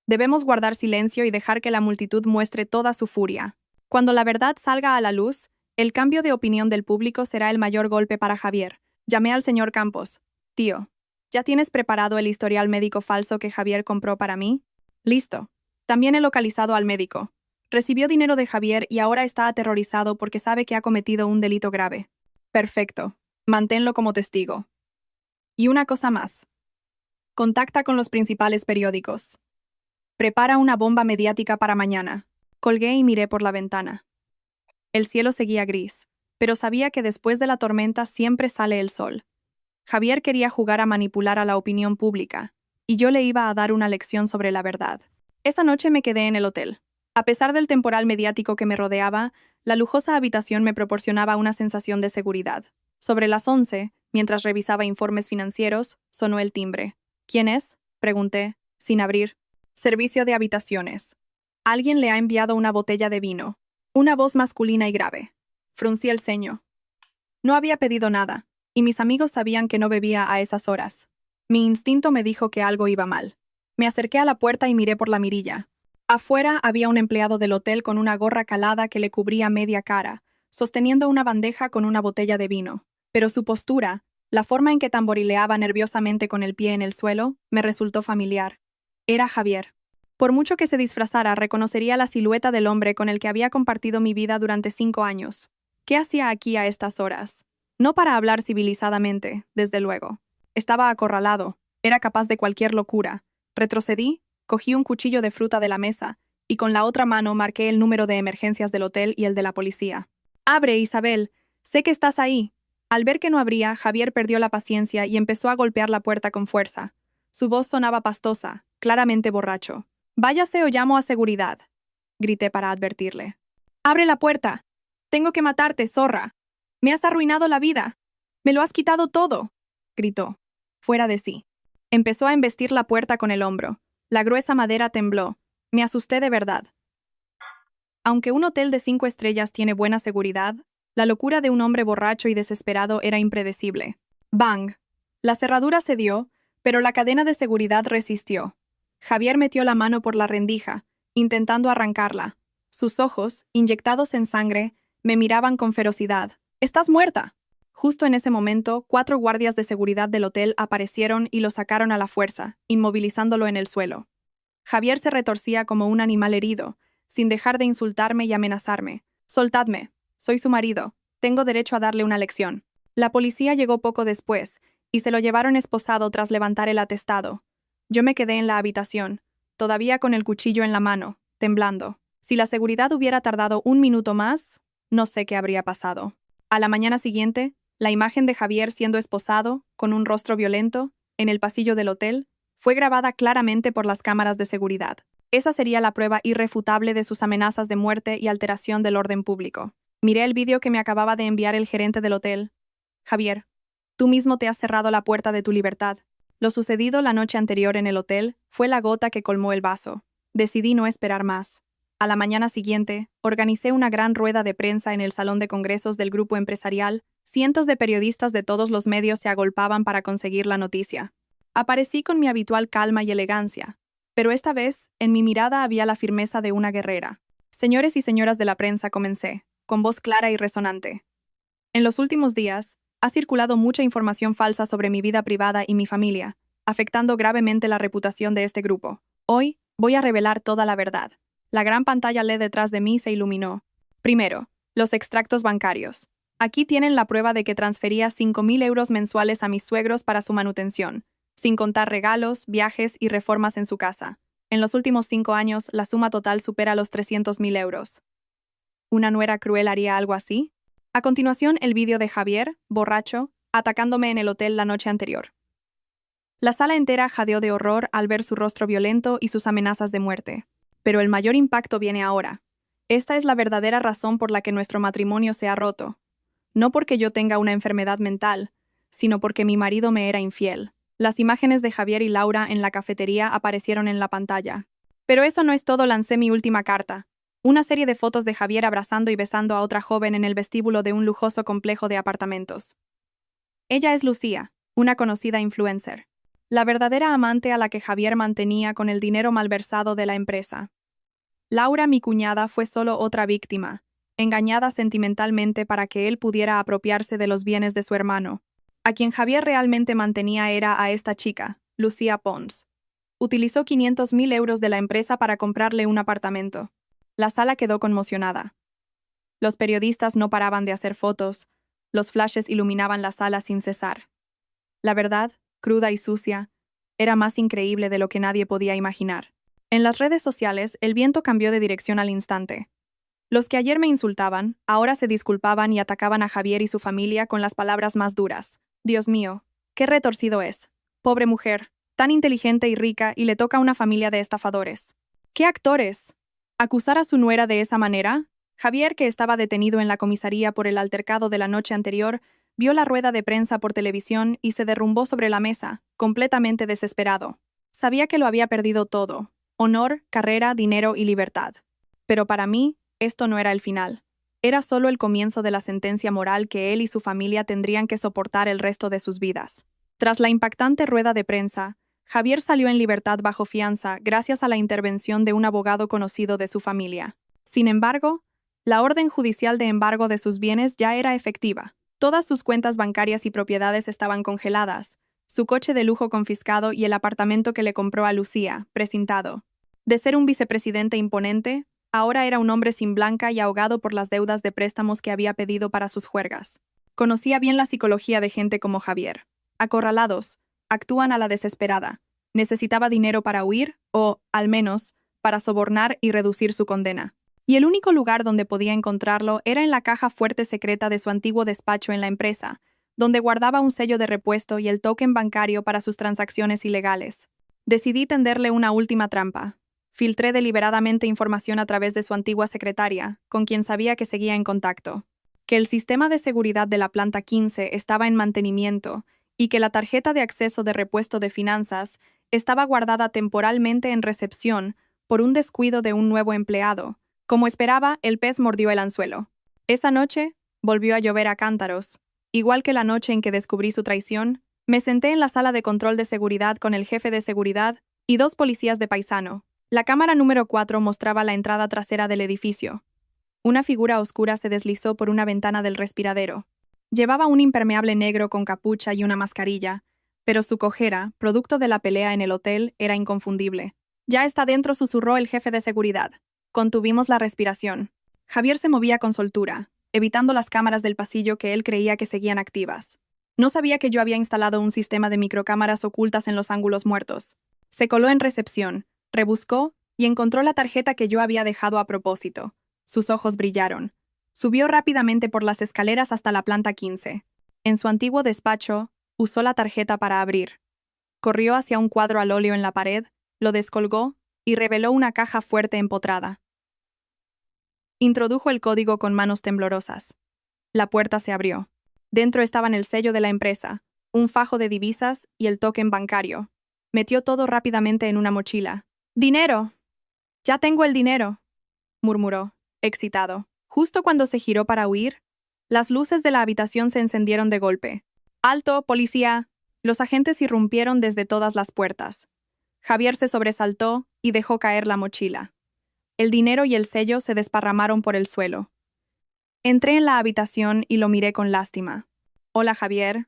Debemos guardar silencio y dejar que la multitud muestre toda su furia. Cuando la verdad salga a la luz, el cambio de opinión del público será el mayor golpe para Javier. Llamé al señor Campos. Tío, ¿ya tienes preparado el historial médico falso que Javier compró para mí? Listo. También he localizado al médico. Recibió dinero de Javier y ahora está aterrorizado porque sabe que ha cometido un delito grave. Perfecto. Manténlo como testigo. Y una cosa más. Contacta con los principales periódicos. Prepara una bomba mediática para mañana. Colgué y miré por la ventana. El cielo seguía gris, pero sabía que después de la tormenta siempre sale el sol. Javier quería jugar a manipular a la opinión pública, y yo le iba a dar una lección sobre la verdad. Esa noche me quedé en el hotel. A pesar del temporal mediático que me rodeaba, la lujosa habitación me proporcionaba una sensación de seguridad. Sobre las 11, mientras revisaba informes financieros, sonó el timbre. ¿Quién es?, pregunté, sin abrir. Servicio de habitaciones. Alguien le ha enviado una botella de vino. Una voz masculina y grave. Fruncí el ceño. No había pedido nada, y mis amigos sabían que no bebía a esas horas. Mi instinto me dijo que algo iba mal. Me acerqué a la puerta y miré por la mirilla. Afuera había un empleado del hotel con una gorra calada que le cubría media cara, sosteniendo una bandeja con una botella de vino. Pero su postura, la forma en que tamborileaba nerviosamente con el pie en el suelo, me resultó familiar. Era Javier. Por mucho que se disfrazara, reconocería la silueta del hombre con el que había compartido mi vida durante 5 años. ¿Qué hacía aquí a estas horas? No para hablar civilizadamente, desde luego. Estaba acorralado. Era capaz de cualquier locura. Retrocedí, cogí un cuchillo de fruta de la mesa, y con la otra mano marqué el número de emergencias del hotel y el de la policía. «Abre, Isabel. Sé que estás ahí». Al ver que no abría, Javier perdió la paciencia y empezó a golpear la puerta con fuerza. Su voz sonaba pastosa, claramente borracho. «Váyase o llamo a seguridad», grité para advertirle. «Abre la puerta. Tengo que matarte, zorra. Me has arruinado la vida. Me lo has quitado todo», gritó, fuera de sí. Empezó a embestir la puerta con el hombro. La gruesa madera tembló. Me asusté de verdad. Aunque un hotel de 5 estrellas tiene buena seguridad, la locura de un hombre borracho y desesperado era impredecible. ¡Bang! La cerradura cedió, pero la cadena de seguridad resistió. Javier metió la mano por la rendija, intentando arrancarla. Sus ojos, inyectados en sangre, me miraban con ferocidad. «¡Estás muerta!». Justo en ese momento, 4 guardias de seguridad del hotel aparecieron y lo sacaron a la fuerza, inmovilizándolo en el suelo. Javier se retorcía como un animal herido, sin dejar de insultarme y amenazarme. «Soltadme. Soy su marido. Tengo derecho a darle una lección». La policía llegó poco después, y se lo llevaron esposado tras levantar el atestado. Yo me quedé en la habitación, todavía con el cuchillo en la mano, temblando. Si la seguridad hubiera tardado 1 minuto más, no sé qué habría pasado. A la mañana siguiente, la imagen de Javier siendo esposado, con un rostro violento, en el pasillo del hotel, fue grabada claramente por las cámaras de seguridad. Esa sería la prueba irrefutable de sus amenazas de muerte y alteración del orden público. Miré el vídeo que me acababa de enviar el gerente del hotel. «Javier, tú mismo te has cerrado la puerta de tu libertad. Lo sucedido la noche anterior en el hotel fue la gota que colmó el vaso. Decidí no esperar más. A la mañana siguiente, organicé una gran rueda de prensa en el salón de congresos del grupo empresarial. Cientos de periodistas de todos los medios se agolpaban para conseguir la noticia. Aparecí con mi habitual calma y elegancia, pero esta vez, en mi mirada había la firmeza de una guerrera. «Señores y señoras de la prensa», comencé. con voz clara y resonante. En los últimos días, ha circulado mucha información falsa sobre mi vida privada y mi familia, afectando gravemente la reputación de este grupo. Hoy, voy a revelar toda la verdad. La gran pantalla LED detrás de mí se iluminó. Primero, los extractos bancarios. Aquí tienen la prueba de que transfería 5.000 euros mensuales a mis suegros para su manutención, sin contar regalos, viajes y reformas en su casa. En los últimos 5 años, la suma total supera los 300.000 euros. ¿Una nuera cruel haría algo así? A continuación, el vídeo de Javier, borracho, atacándome en el hotel la noche anterior. La sala entera jadeó de horror al ver su rostro violento y sus amenazas de muerte. Pero el mayor impacto viene ahora. Esta es la verdadera razón por la que nuestro matrimonio se ha roto. No porque yo tenga una enfermedad mental, sino porque mi marido me era infiel. Las imágenes de Javier y Laura en la cafetería aparecieron en la pantalla. Pero eso no es todo, lancé mi última carta. Una serie de fotos de Javier abrazando y besando a otra joven en el vestíbulo de un lujoso complejo de apartamentos. Ella es Lucía, una conocida influencer. La verdadera amante a la que Javier mantenía con el dinero malversado de la empresa. Laura, mi cuñada, fue solo otra víctima, engañada sentimentalmente para que él pudiera apropiarse de los bienes de su hermano. A quien Javier realmente mantenía era a esta chica, Lucía Pons. Utilizó 500.000 euros de la empresa para comprarle un apartamento. La sala quedó conmocionada. Los periodistas no paraban de hacer fotos, los flashes iluminaban la sala sin cesar. La verdad, cruda y sucia, era más increíble de lo que nadie podía imaginar. En las redes sociales, el viento cambió de dirección al instante. Los que ayer me insultaban, ahora se disculpaban y atacaban a Javier y su familia con las palabras más duras. Dios mío, qué retorcido es. Pobre mujer, tan inteligente y rica, y le toca a una familia de estafadores. ¡Qué actores! ¿Acusar a su nuera de esa manera? Javier, que estaba detenido en la comisaría por el altercado de la noche anterior, vio la rueda de prensa por televisión y se derrumbó sobre la mesa, completamente desesperado. Sabía que lo había perdido todo: honor, carrera, dinero y libertad. Pero para mí, esto no era el final. Era solo el comienzo de la sentencia moral que él y su familia tendrían que soportar el resto de sus vidas. Tras la impactante rueda de prensa, Javier salió en libertad bajo fianza gracias a la intervención de un abogado conocido de su familia. Sin embargo, la orden judicial de embargo de sus bienes ya era efectiva. Todas sus cuentas bancarias y propiedades estaban congeladas, su coche de lujo confiscado y el apartamento que le compró a Lucía, precintado. De ser un vicepresidente imponente, ahora era un hombre sin blanca y ahogado por las deudas de préstamos que había pedido para sus juergas. Conocía bien la psicología de gente como Javier. Acorralados, actúan a la desesperada. Necesitaba dinero para huir o, al menos, para sobornar y reducir su condena. Y el único lugar donde podía encontrarlo era en la caja fuerte secreta de su antiguo despacho en la empresa, donde guardaba un sello de repuesto y el token bancario para sus transacciones ilegales. Decidí tenderle una última trampa. Filtré deliberadamente información a través de su antigua secretaria, con quien sabía que seguía en contacto, que el sistema de seguridad de la planta 15 estaba en mantenimiento y que la tarjeta de acceso de repuesto de finanzas estaba guardada temporalmente en recepción por un descuido de un nuevo empleado. Como esperaba, el pez mordió el anzuelo. Esa noche, volvió a llover a cántaros. Igual que la noche en que descubrí su traición, me senté en la sala de control de seguridad con el jefe de seguridad y 2 policías de paisano. La cámara número 4 mostraba la entrada trasera del edificio. Una figura oscura se deslizó por una ventana del respiradero. Llevaba un impermeable negro con capucha y una mascarilla, pero su cojera, producto de la pelea en el hotel, era inconfundible. «Ya está dentro», susurró el jefe de seguridad. Contuvimos la respiración. Javier se movía con soltura, evitando las cámaras del pasillo que él creía que seguían activas. No sabía que yo había instalado un sistema de microcámaras ocultas en los ángulos muertos. Se coló en recepción, rebuscó y encontró la tarjeta que yo había dejado a propósito. Sus ojos brillaron. Subió rápidamente por las escaleras hasta la planta 15. En su antiguo despacho, usó la tarjeta para abrir. Corrió hacia un cuadro al óleo en la pared, lo descolgó y reveló una caja fuerte empotrada. Introdujo el código con manos temblorosas. La puerta se abrió. Dentro estaban el sello de la empresa, un fajo de divisas y el token bancario. Metió todo rápidamente en una mochila. «¡Dinero! ¡Ya tengo el dinero!», murmuró, excitado. Justo cuando se giró para huir, las luces de la habitación se encendieron de golpe. «¡Alto, policía!». Los agentes irrumpieron desde todas las puertas. Javier se sobresaltó y dejó caer la mochila. El dinero y el sello se desparramaron por el suelo. Entré en la habitación y lo miré con lástima. Hola, Javier.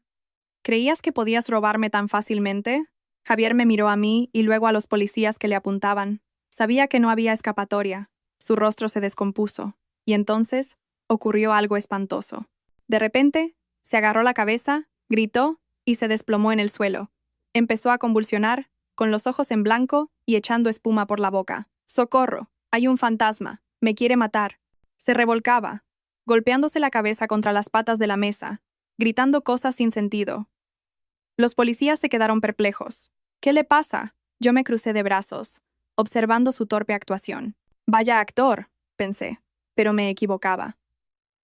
¿Creías que podías robarme tan fácilmente? Javier me miró a mí y luego a los policías que le apuntaban. Sabía que no había escapatoria. Su rostro se descompuso. Y entonces ocurrió algo espantoso. De repente, se agarró la cabeza, gritó y se desplomó en el suelo. Empezó a convulsionar, con los ojos en blanco y echando espuma por la boca. ¡Socorro! Hay un fantasma. Me quiere matar. Se revolcaba, golpeándose la cabeza contra las patas de la mesa, gritando cosas sin sentido. Los policías se quedaron perplejos. ¿Qué le pasa? Yo me crucé de brazos, observando su torpe actuación. Vaya actor, pensé, pero me equivocaba.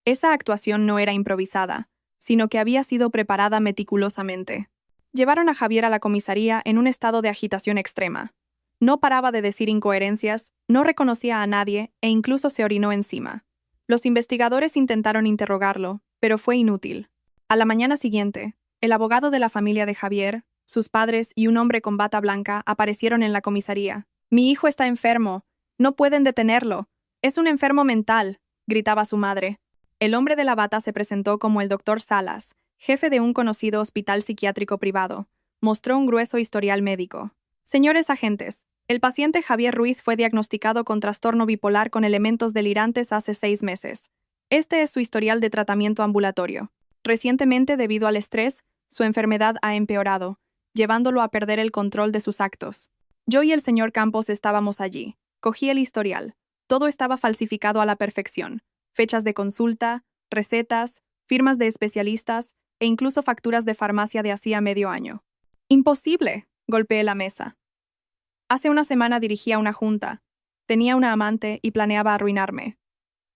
Esa actuación no era improvisada, sino que había sido preparada meticulosamente. Llevaron a Javier a la comisaría en un estado de agitación extrema. No paraba de decir incoherencias, no reconocía a nadie e incluso se orinó encima. Los investigadores intentaron interrogarlo, pero fue inútil. A la mañana siguiente, el abogado de la familia de Javier, sus padres y un hombre con bata blanca aparecieron en la comisaría. «Mi hijo está enfermo. No pueden detenerlo. Es un enfermo mental», gritaba su madre. El hombre de la bata se presentó como el doctor Salas, jefe de un conocido hospital psiquiátrico privado. Mostró un grueso historial médico. «Señores agentes, el paciente Javier Ruiz fue diagnosticado con trastorno bipolar con elementos delirantes hace 6 meses. Este es su historial de tratamiento ambulatorio. Recientemente, debido al estrés, su enfermedad ha empeorado, llevándolo a perder el control de sus actos. Yo y el señor Campos estábamos allí. Cogí el historial. Todo estaba falsificado a la perfección. Fechas de consulta, recetas, firmas de especialistas e incluso facturas de farmacia de hacía medio año. ¡Imposible!, golpeé la mesa. Hace una semana dirigía una junta. Tenía una amante y planeaba arruinarme.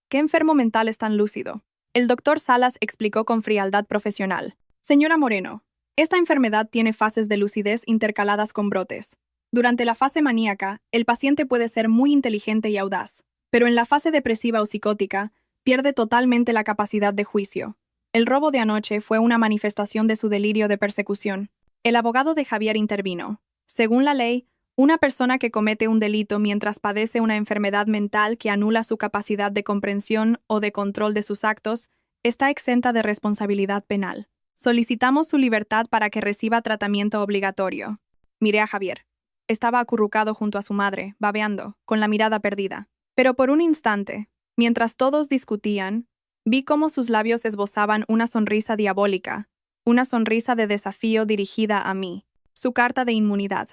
¿Qué enfermo mental es tan lúcido? El doctor Salas explicó con frialdad profesional. Señora Moreno, esta enfermedad tiene fases de lucidez intercaladas con brotes. Durante la fase maníaca, el paciente puede ser muy inteligente y audaz, pero en la fase depresiva o psicótica, pierde totalmente la capacidad de juicio. El robo de anoche fue una manifestación de su delirio de persecución. El abogado de Javier intervino. Según la ley, una persona que comete un delito mientras padece una enfermedad mental que anula su capacidad de comprensión o de control de sus actos está exenta de responsabilidad penal. Solicitamos su libertad para que reciba tratamiento obligatorio. Miré a Javier. Estaba acurrucado junto a su madre, babeando, con la mirada perdida. Pero por un instante, mientras todos discutían, vi cómo sus labios esbozaban una sonrisa diabólica, una sonrisa de desafío dirigida a mí, su carta de inmunidad.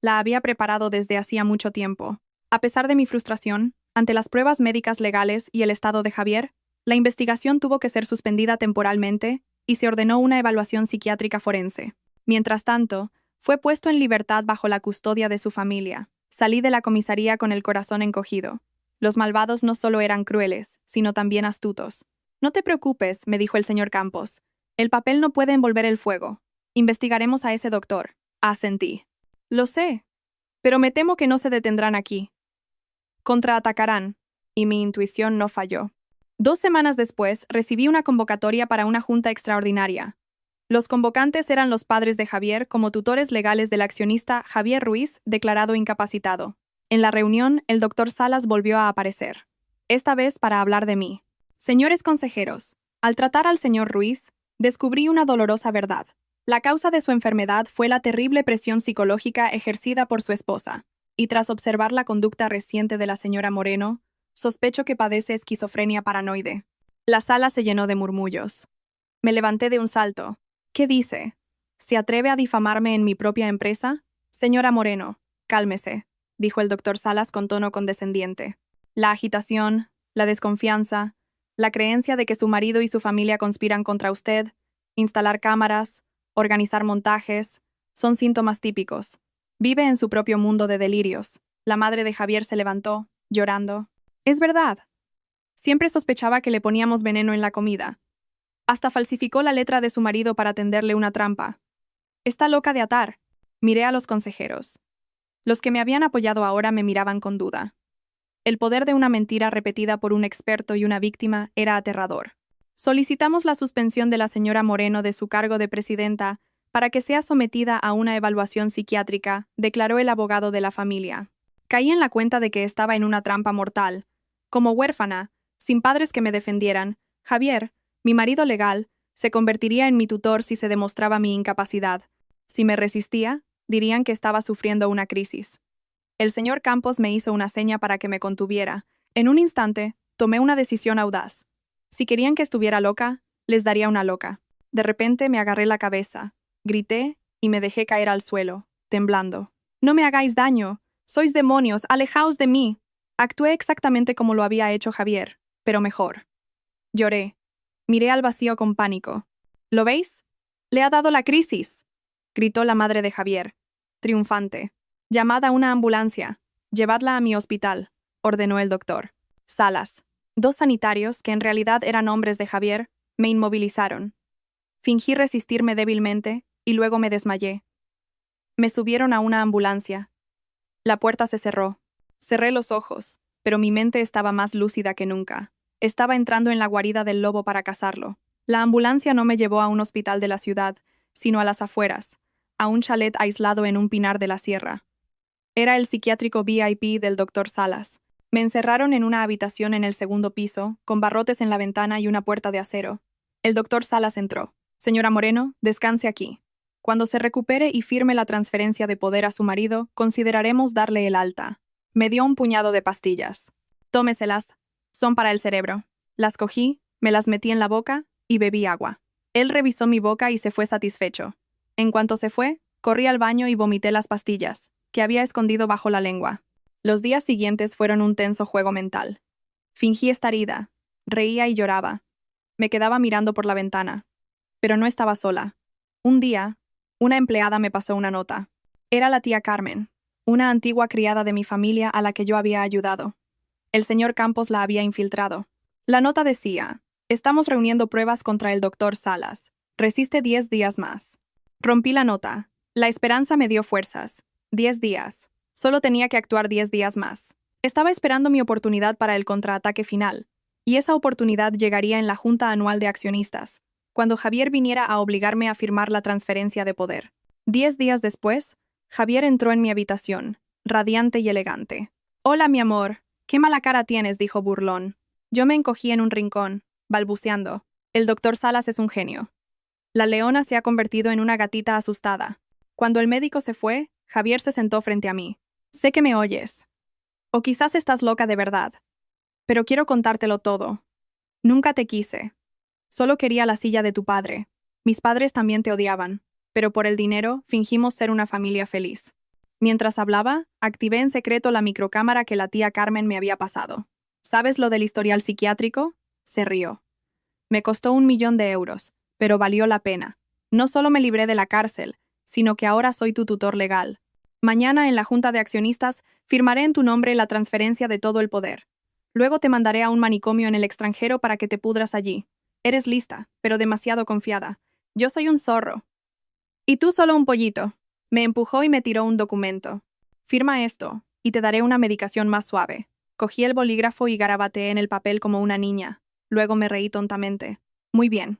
La había preparado desde hacía mucho tiempo. A pesar de mi frustración, ante las pruebas médicas legales y el estado de Javier, la investigación tuvo que ser suspendida temporalmente y se ordenó una evaluación psiquiátrica forense. Mientras tanto, fue puesto en libertad bajo la custodia de su familia. Salí de la comisaría con el corazón encogido. Los malvados no solo eran crueles, sino también astutos. «No te preocupes», me dijo el señor Campos. «El papel no puede envolver el fuego. Investigaremos a ese doctor». Asentí. «Lo sé, pero me temo que no se detendrán aquí. Contraatacarán», y mi intuición no falló. 2 semanas después, recibí una convocatoria para una junta extraordinaria. Los convocantes eran los padres de Javier como tutores legales del accionista Javier Ruiz, declarado incapacitado. En la reunión, el doctor Salas volvió a aparecer, esta vez para hablar de mí. «Señores consejeros, al tratar al señor Ruiz, descubrí una dolorosa verdad. La causa de su enfermedad fue la terrible presión psicológica ejercida por su esposa, y tras observar la conducta reciente de la señora Moreno, sospecho que padece esquizofrenia paranoide». La sala se llenó de murmullos. Me levanté de un salto. «¿Qué dice? ¿Se atreve a difamarme en mi propia empresa?» «Señora Moreno, cálmese», dijo el doctor Salas con tono condescendiente. «La agitación, la desconfianza, la creencia de que su marido y su familia conspiran contra usted, instalar cámaras, organizar montajes, son síntomas típicos. Vive en su propio mundo de delirios». La madre de Javier se levantó, llorando. «Es verdad. Siempre sospechaba que le poníamos veneno en la comida. Hasta falsificó la letra de su marido para tenderle una trampa. Está loca de atar». Miré a los consejeros. Los que me habían apoyado ahora me miraban con duda. El poder de una mentira repetida por un experto y una víctima era aterrador. «Solicitamos la suspensión de la señora Moreno de su cargo de presidenta para que sea sometida a una evaluación psiquiátrica», declaró el abogado de la familia. Caí en la cuenta de que estaba en una trampa mortal. Como huérfana, sin padres que me defendieran, Javier, mi marido legal, se convertiría en mi tutor si se demostraba mi incapacidad. Si me resistía, dirían que estaba sufriendo una crisis. El señor Campos me hizo una seña para que me contuviera. En un instante, tomé una decisión audaz. Si querían que estuviera loca, les daría una loca. De repente me agarré la cabeza, grité y me dejé caer al suelo, temblando. «No me hagáis daño. Sois demonios, alejaos de mí». Actué exactamente como lo había hecho Javier, pero mejor. Lloré. Miré al vacío con pánico. ¿Lo veis? Le ha dado la crisis, gritó la madre de Javier, triunfante. Llamad a una ambulancia. Llevadla a mi hospital, ordenó el doctor. Salas. Dos sanitarios, que en realidad eran hombres de Javier, me inmovilizaron. Fingí resistirme débilmente y luego me desmayé. Me subieron a una ambulancia. La puerta se cerró. Cerré los ojos, pero mi mente estaba más lúcida que nunca. Estaba entrando en la guarida del lobo para cazarlo. La ambulancia no me llevó a un hospital de la ciudad, sino a las afueras, a un chalet aislado en un pinar de la sierra. Era el psiquiátrico VIP del doctor Salas. Me encerraron en una habitación en el segundo piso, con barrotes en la ventana y una puerta de acero. El doctor Salas entró. «Señora Moreno, descanse aquí. Cuando se recupere y firme la transferencia de poder a su marido, consideraremos darle el alta». Me dio un puñado de pastillas. «Tómeselas. Son para el cerebro». Las cogí, me las metí en la boca y bebí agua. Él revisó mi boca y se fue satisfecho. En cuanto se fue, corrí al baño y vomité las pastillas, que había escondido bajo la lengua. Los días siguientes fueron un tenso juego mental. Fingí estar ida, reía y lloraba. Me quedaba mirando por la ventana. Pero no estaba sola. Un día, una empleada me pasó una nota. Era la tía Carmen, una antigua criada de mi familia a la que yo había ayudado. El señor Campos la había infiltrado. La nota decía: «Estamos reuniendo pruebas contra el doctor Salas. Resiste 10 días más». Rompí la nota. La esperanza me dio fuerzas. 10 días. Solo tenía que actuar 10 días más. Estaba esperando mi oportunidad para el contraataque final, y esa oportunidad llegaría en la Junta Anual de Accionistas, cuando Javier viniera a obligarme a firmar la transferencia de poder. 10 días después, Javier entró en mi habitación, radiante y elegante. «Hola, mi amor. Qué mala cara tienes», dijo burlón. Yo me encogí en un rincón, balbuceando. El doctor Salas es un genio. La leona se ha convertido en una gatita asustada. Cuando el médico se fue, Javier se sentó frente a mí. «Sé que me oyes. O quizás estás loca de verdad. Pero quiero contártelo todo. Nunca te quise. Solo quería la silla de tu padre. Mis padres también te odiaban, pero por el dinero fingimos ser una familia feliz». Mientras hablaba, activé en secreto la microcámara que la tía Carmen me había pasado. «¿Sabes lo del historial psiquiátrico?», se rió. «Me costó 1.000.000 de euros, pero valió la pena. No solo me libré de la cárcel, sino que ahora soy tu tutor legal. Mañana en la Junta de Accionistas firmaré en tu nombre la transferencia de todo el poder. Luego te mandaré a un manicomio en el extranjero para que te pudras allí. Eres lista, pero demasiado confiada. Yo soy un zorro. Y tú solo un pollito». Me empujó y me tiró un documento. «Firma esto, y te daré una medicación más suave». Cogí el bolígrafo y garabateé en el papel como una niña. Luego me reí tontamente. «Muy bien.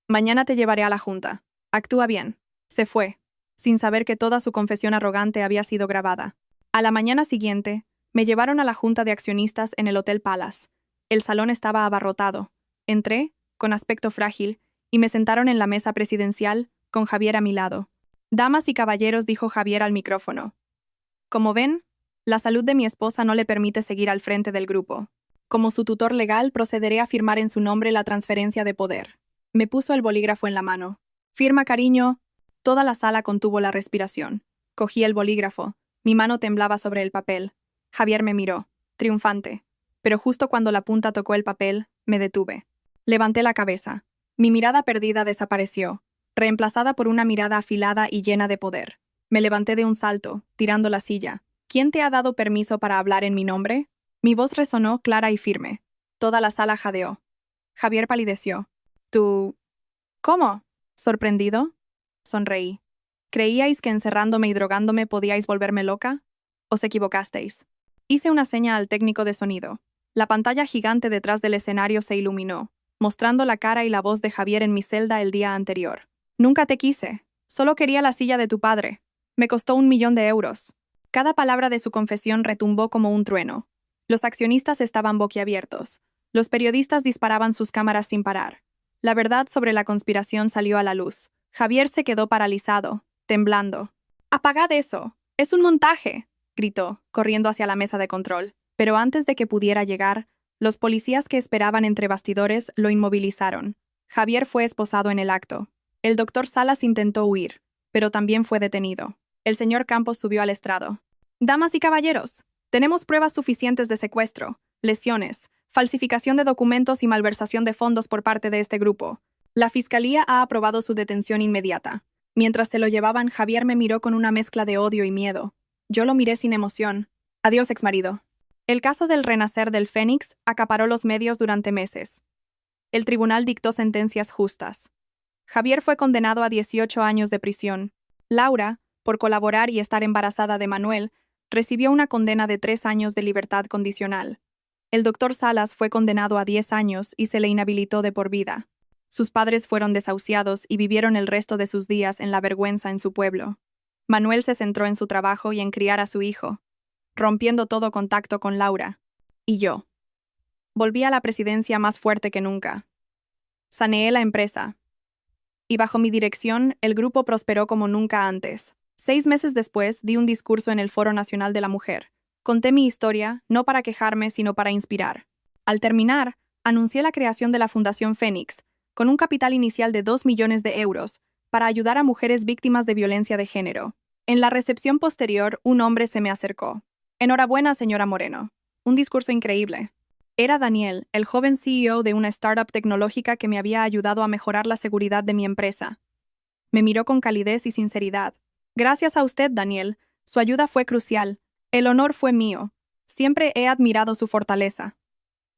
Mañana te llevaré a la Junta. Actúa bien». Se fue, sin saber que toda su confesión arrogante había sido grabada. A la mañana siguiente, me llevaron a la Junta de Accionistas en el Hotel Palace. El salón estaba abarrotado. Entré, con aspecto frágil, y me sentaron en la mesa presidencial, con Javier a mi lado. «Damas y caballeros», dijo Javier al micrófono. «Como ven, la salud de mi esposa no le permite seguir al frente del grupo. Como su tutor legal, procederé a firmar en su nombre la transferencia de poder». Me puso el bolígrafo en la mano. «Firma, cariño». Toda la sala contuvo la respiración. Cogí el bolígrafo. Mi mano temblaba sobre el papel. Javier me miró, triunfante. Pero justo cuando la punta tocó el papel, me detuve. Levanté la cabeza. Mi mirada perdida desapareció, reemplazada por una mirada afilada y llena de poder. Me levanté de un salto, tirando la silla. «¿Quién te ha dado permiso para hablar en mi nombre?». Mi voz resonó clara y firme. Toda la sala jadeó. Javier palideció. «¿Tú? ¿Cómo?». «¿Sorprendido?». Sonreí. «¿Creíais que encerrándome y drogándome podíais volverme loca? ¿Os equivocasteis?». Hice una seña al técnico de sonido. La pantalla gigante detrás del escenario se iluminó, mostrando la cara y la voz de Javier en mi celda el día anterior. «Nunca te quise. Solo quería la silla de tu padre. Me costó 1.000.000 de euros». Cada palabra de su confesión retumbó como un trueno. Los accionistas estaban boquiabiertos. Los periodistas disparaban sus cámaras sin parar. La verdad sobre la conspiración salió a la luz. Javier se quedó paralizado, temblando. «¡Apagad eso! ¡Es un montaje!», gritó, corriendo hacia la mesa de control. Pero antes de que pudiera llegar, los policías que esperaban entre bastidores lo inmovilizaron. Javier fue esposado en el acto. El doctor Salas intentó huir, pero también fue detenido. El señor Campos subió al estrado. «Damas y caballeros, tenemos pruebas suficientes de secuestro, lesiones, falsificación de documentos y malversación de fondos por parte de este grupo. La fiscalía ha aprobado su detención inmediata». Mientras se lo llevaban, Javier me miró con una mezcla de odio y miedo. Yo lo miré sin emoción. «Adiós, exmarido». El caso del renacer del Fénix acaparó los medios durante meses. El tribunal dictó sentencias justas. Javier fue condenado a 18 años de prisión. Laura, por colaborar y estar embarazada de Manuel, recibió una condena de 3 años de libertad condicional. El doctor Salas fue condenado a 10 años y se le inhabilitó de por vida. Sus padres fueron desahuciados y vivieron el resto de sus días en la vergüenza en su pueblo. Manuel se centró en su trabajo y en criar a su hijo, rompiendo todo contacto con Laura. Y yo. Volví a la presidencia más fuerte que nunca. Saneé la empresa. Y bajo mi dirección, el grupo prosperó como nunca antes. 6 meses después, di un discurso en el Foro Nacional de la Mujer. Conté mi historia, no para quejarme, sino para inspirar. Al terminar, anuncié la creación de la Fundación Fénix, con un capital inicial de 2 millones de euros, para ayudar a mujeres víctimas de violencia de género. En la recepción posterior, un hombre se me acercó. «Enhorabuena, señora Moreno. Un discurso increíble». Era Daniel, el joven CEO de una startup tecnológica que me había ayudado a mejorar la seguridad de mi empresa. Me miró con calidez y sinceridad. «Gracias a usted, Daniel. Su ayuda fue crucial. El honor fue mío. Siempre he admirado su fortaleza».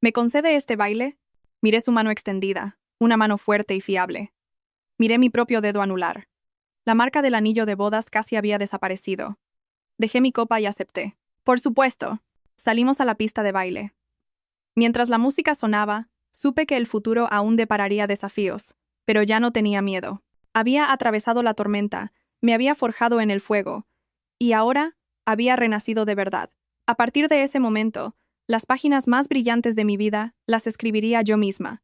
«¿Me concede este baile?». Miré su mano extendida, una mano fuerte y fiable. Miré mi propio dedo anular. La marca del anillo de bodas casi había desaparecido. Dejé mi copa y acepté. «Por supuesto». Salimos a la pista de baile. Mientras la música sonaba, supe que el futuro aún depararía desafíos, pero ya no tenía miedo. Había atravesado la tormenta, me había forjado en el fuego, y ahora había renacido de verdad. A partir de ese momento, las páginas más brillantes de mi vida las escribiría yo misma.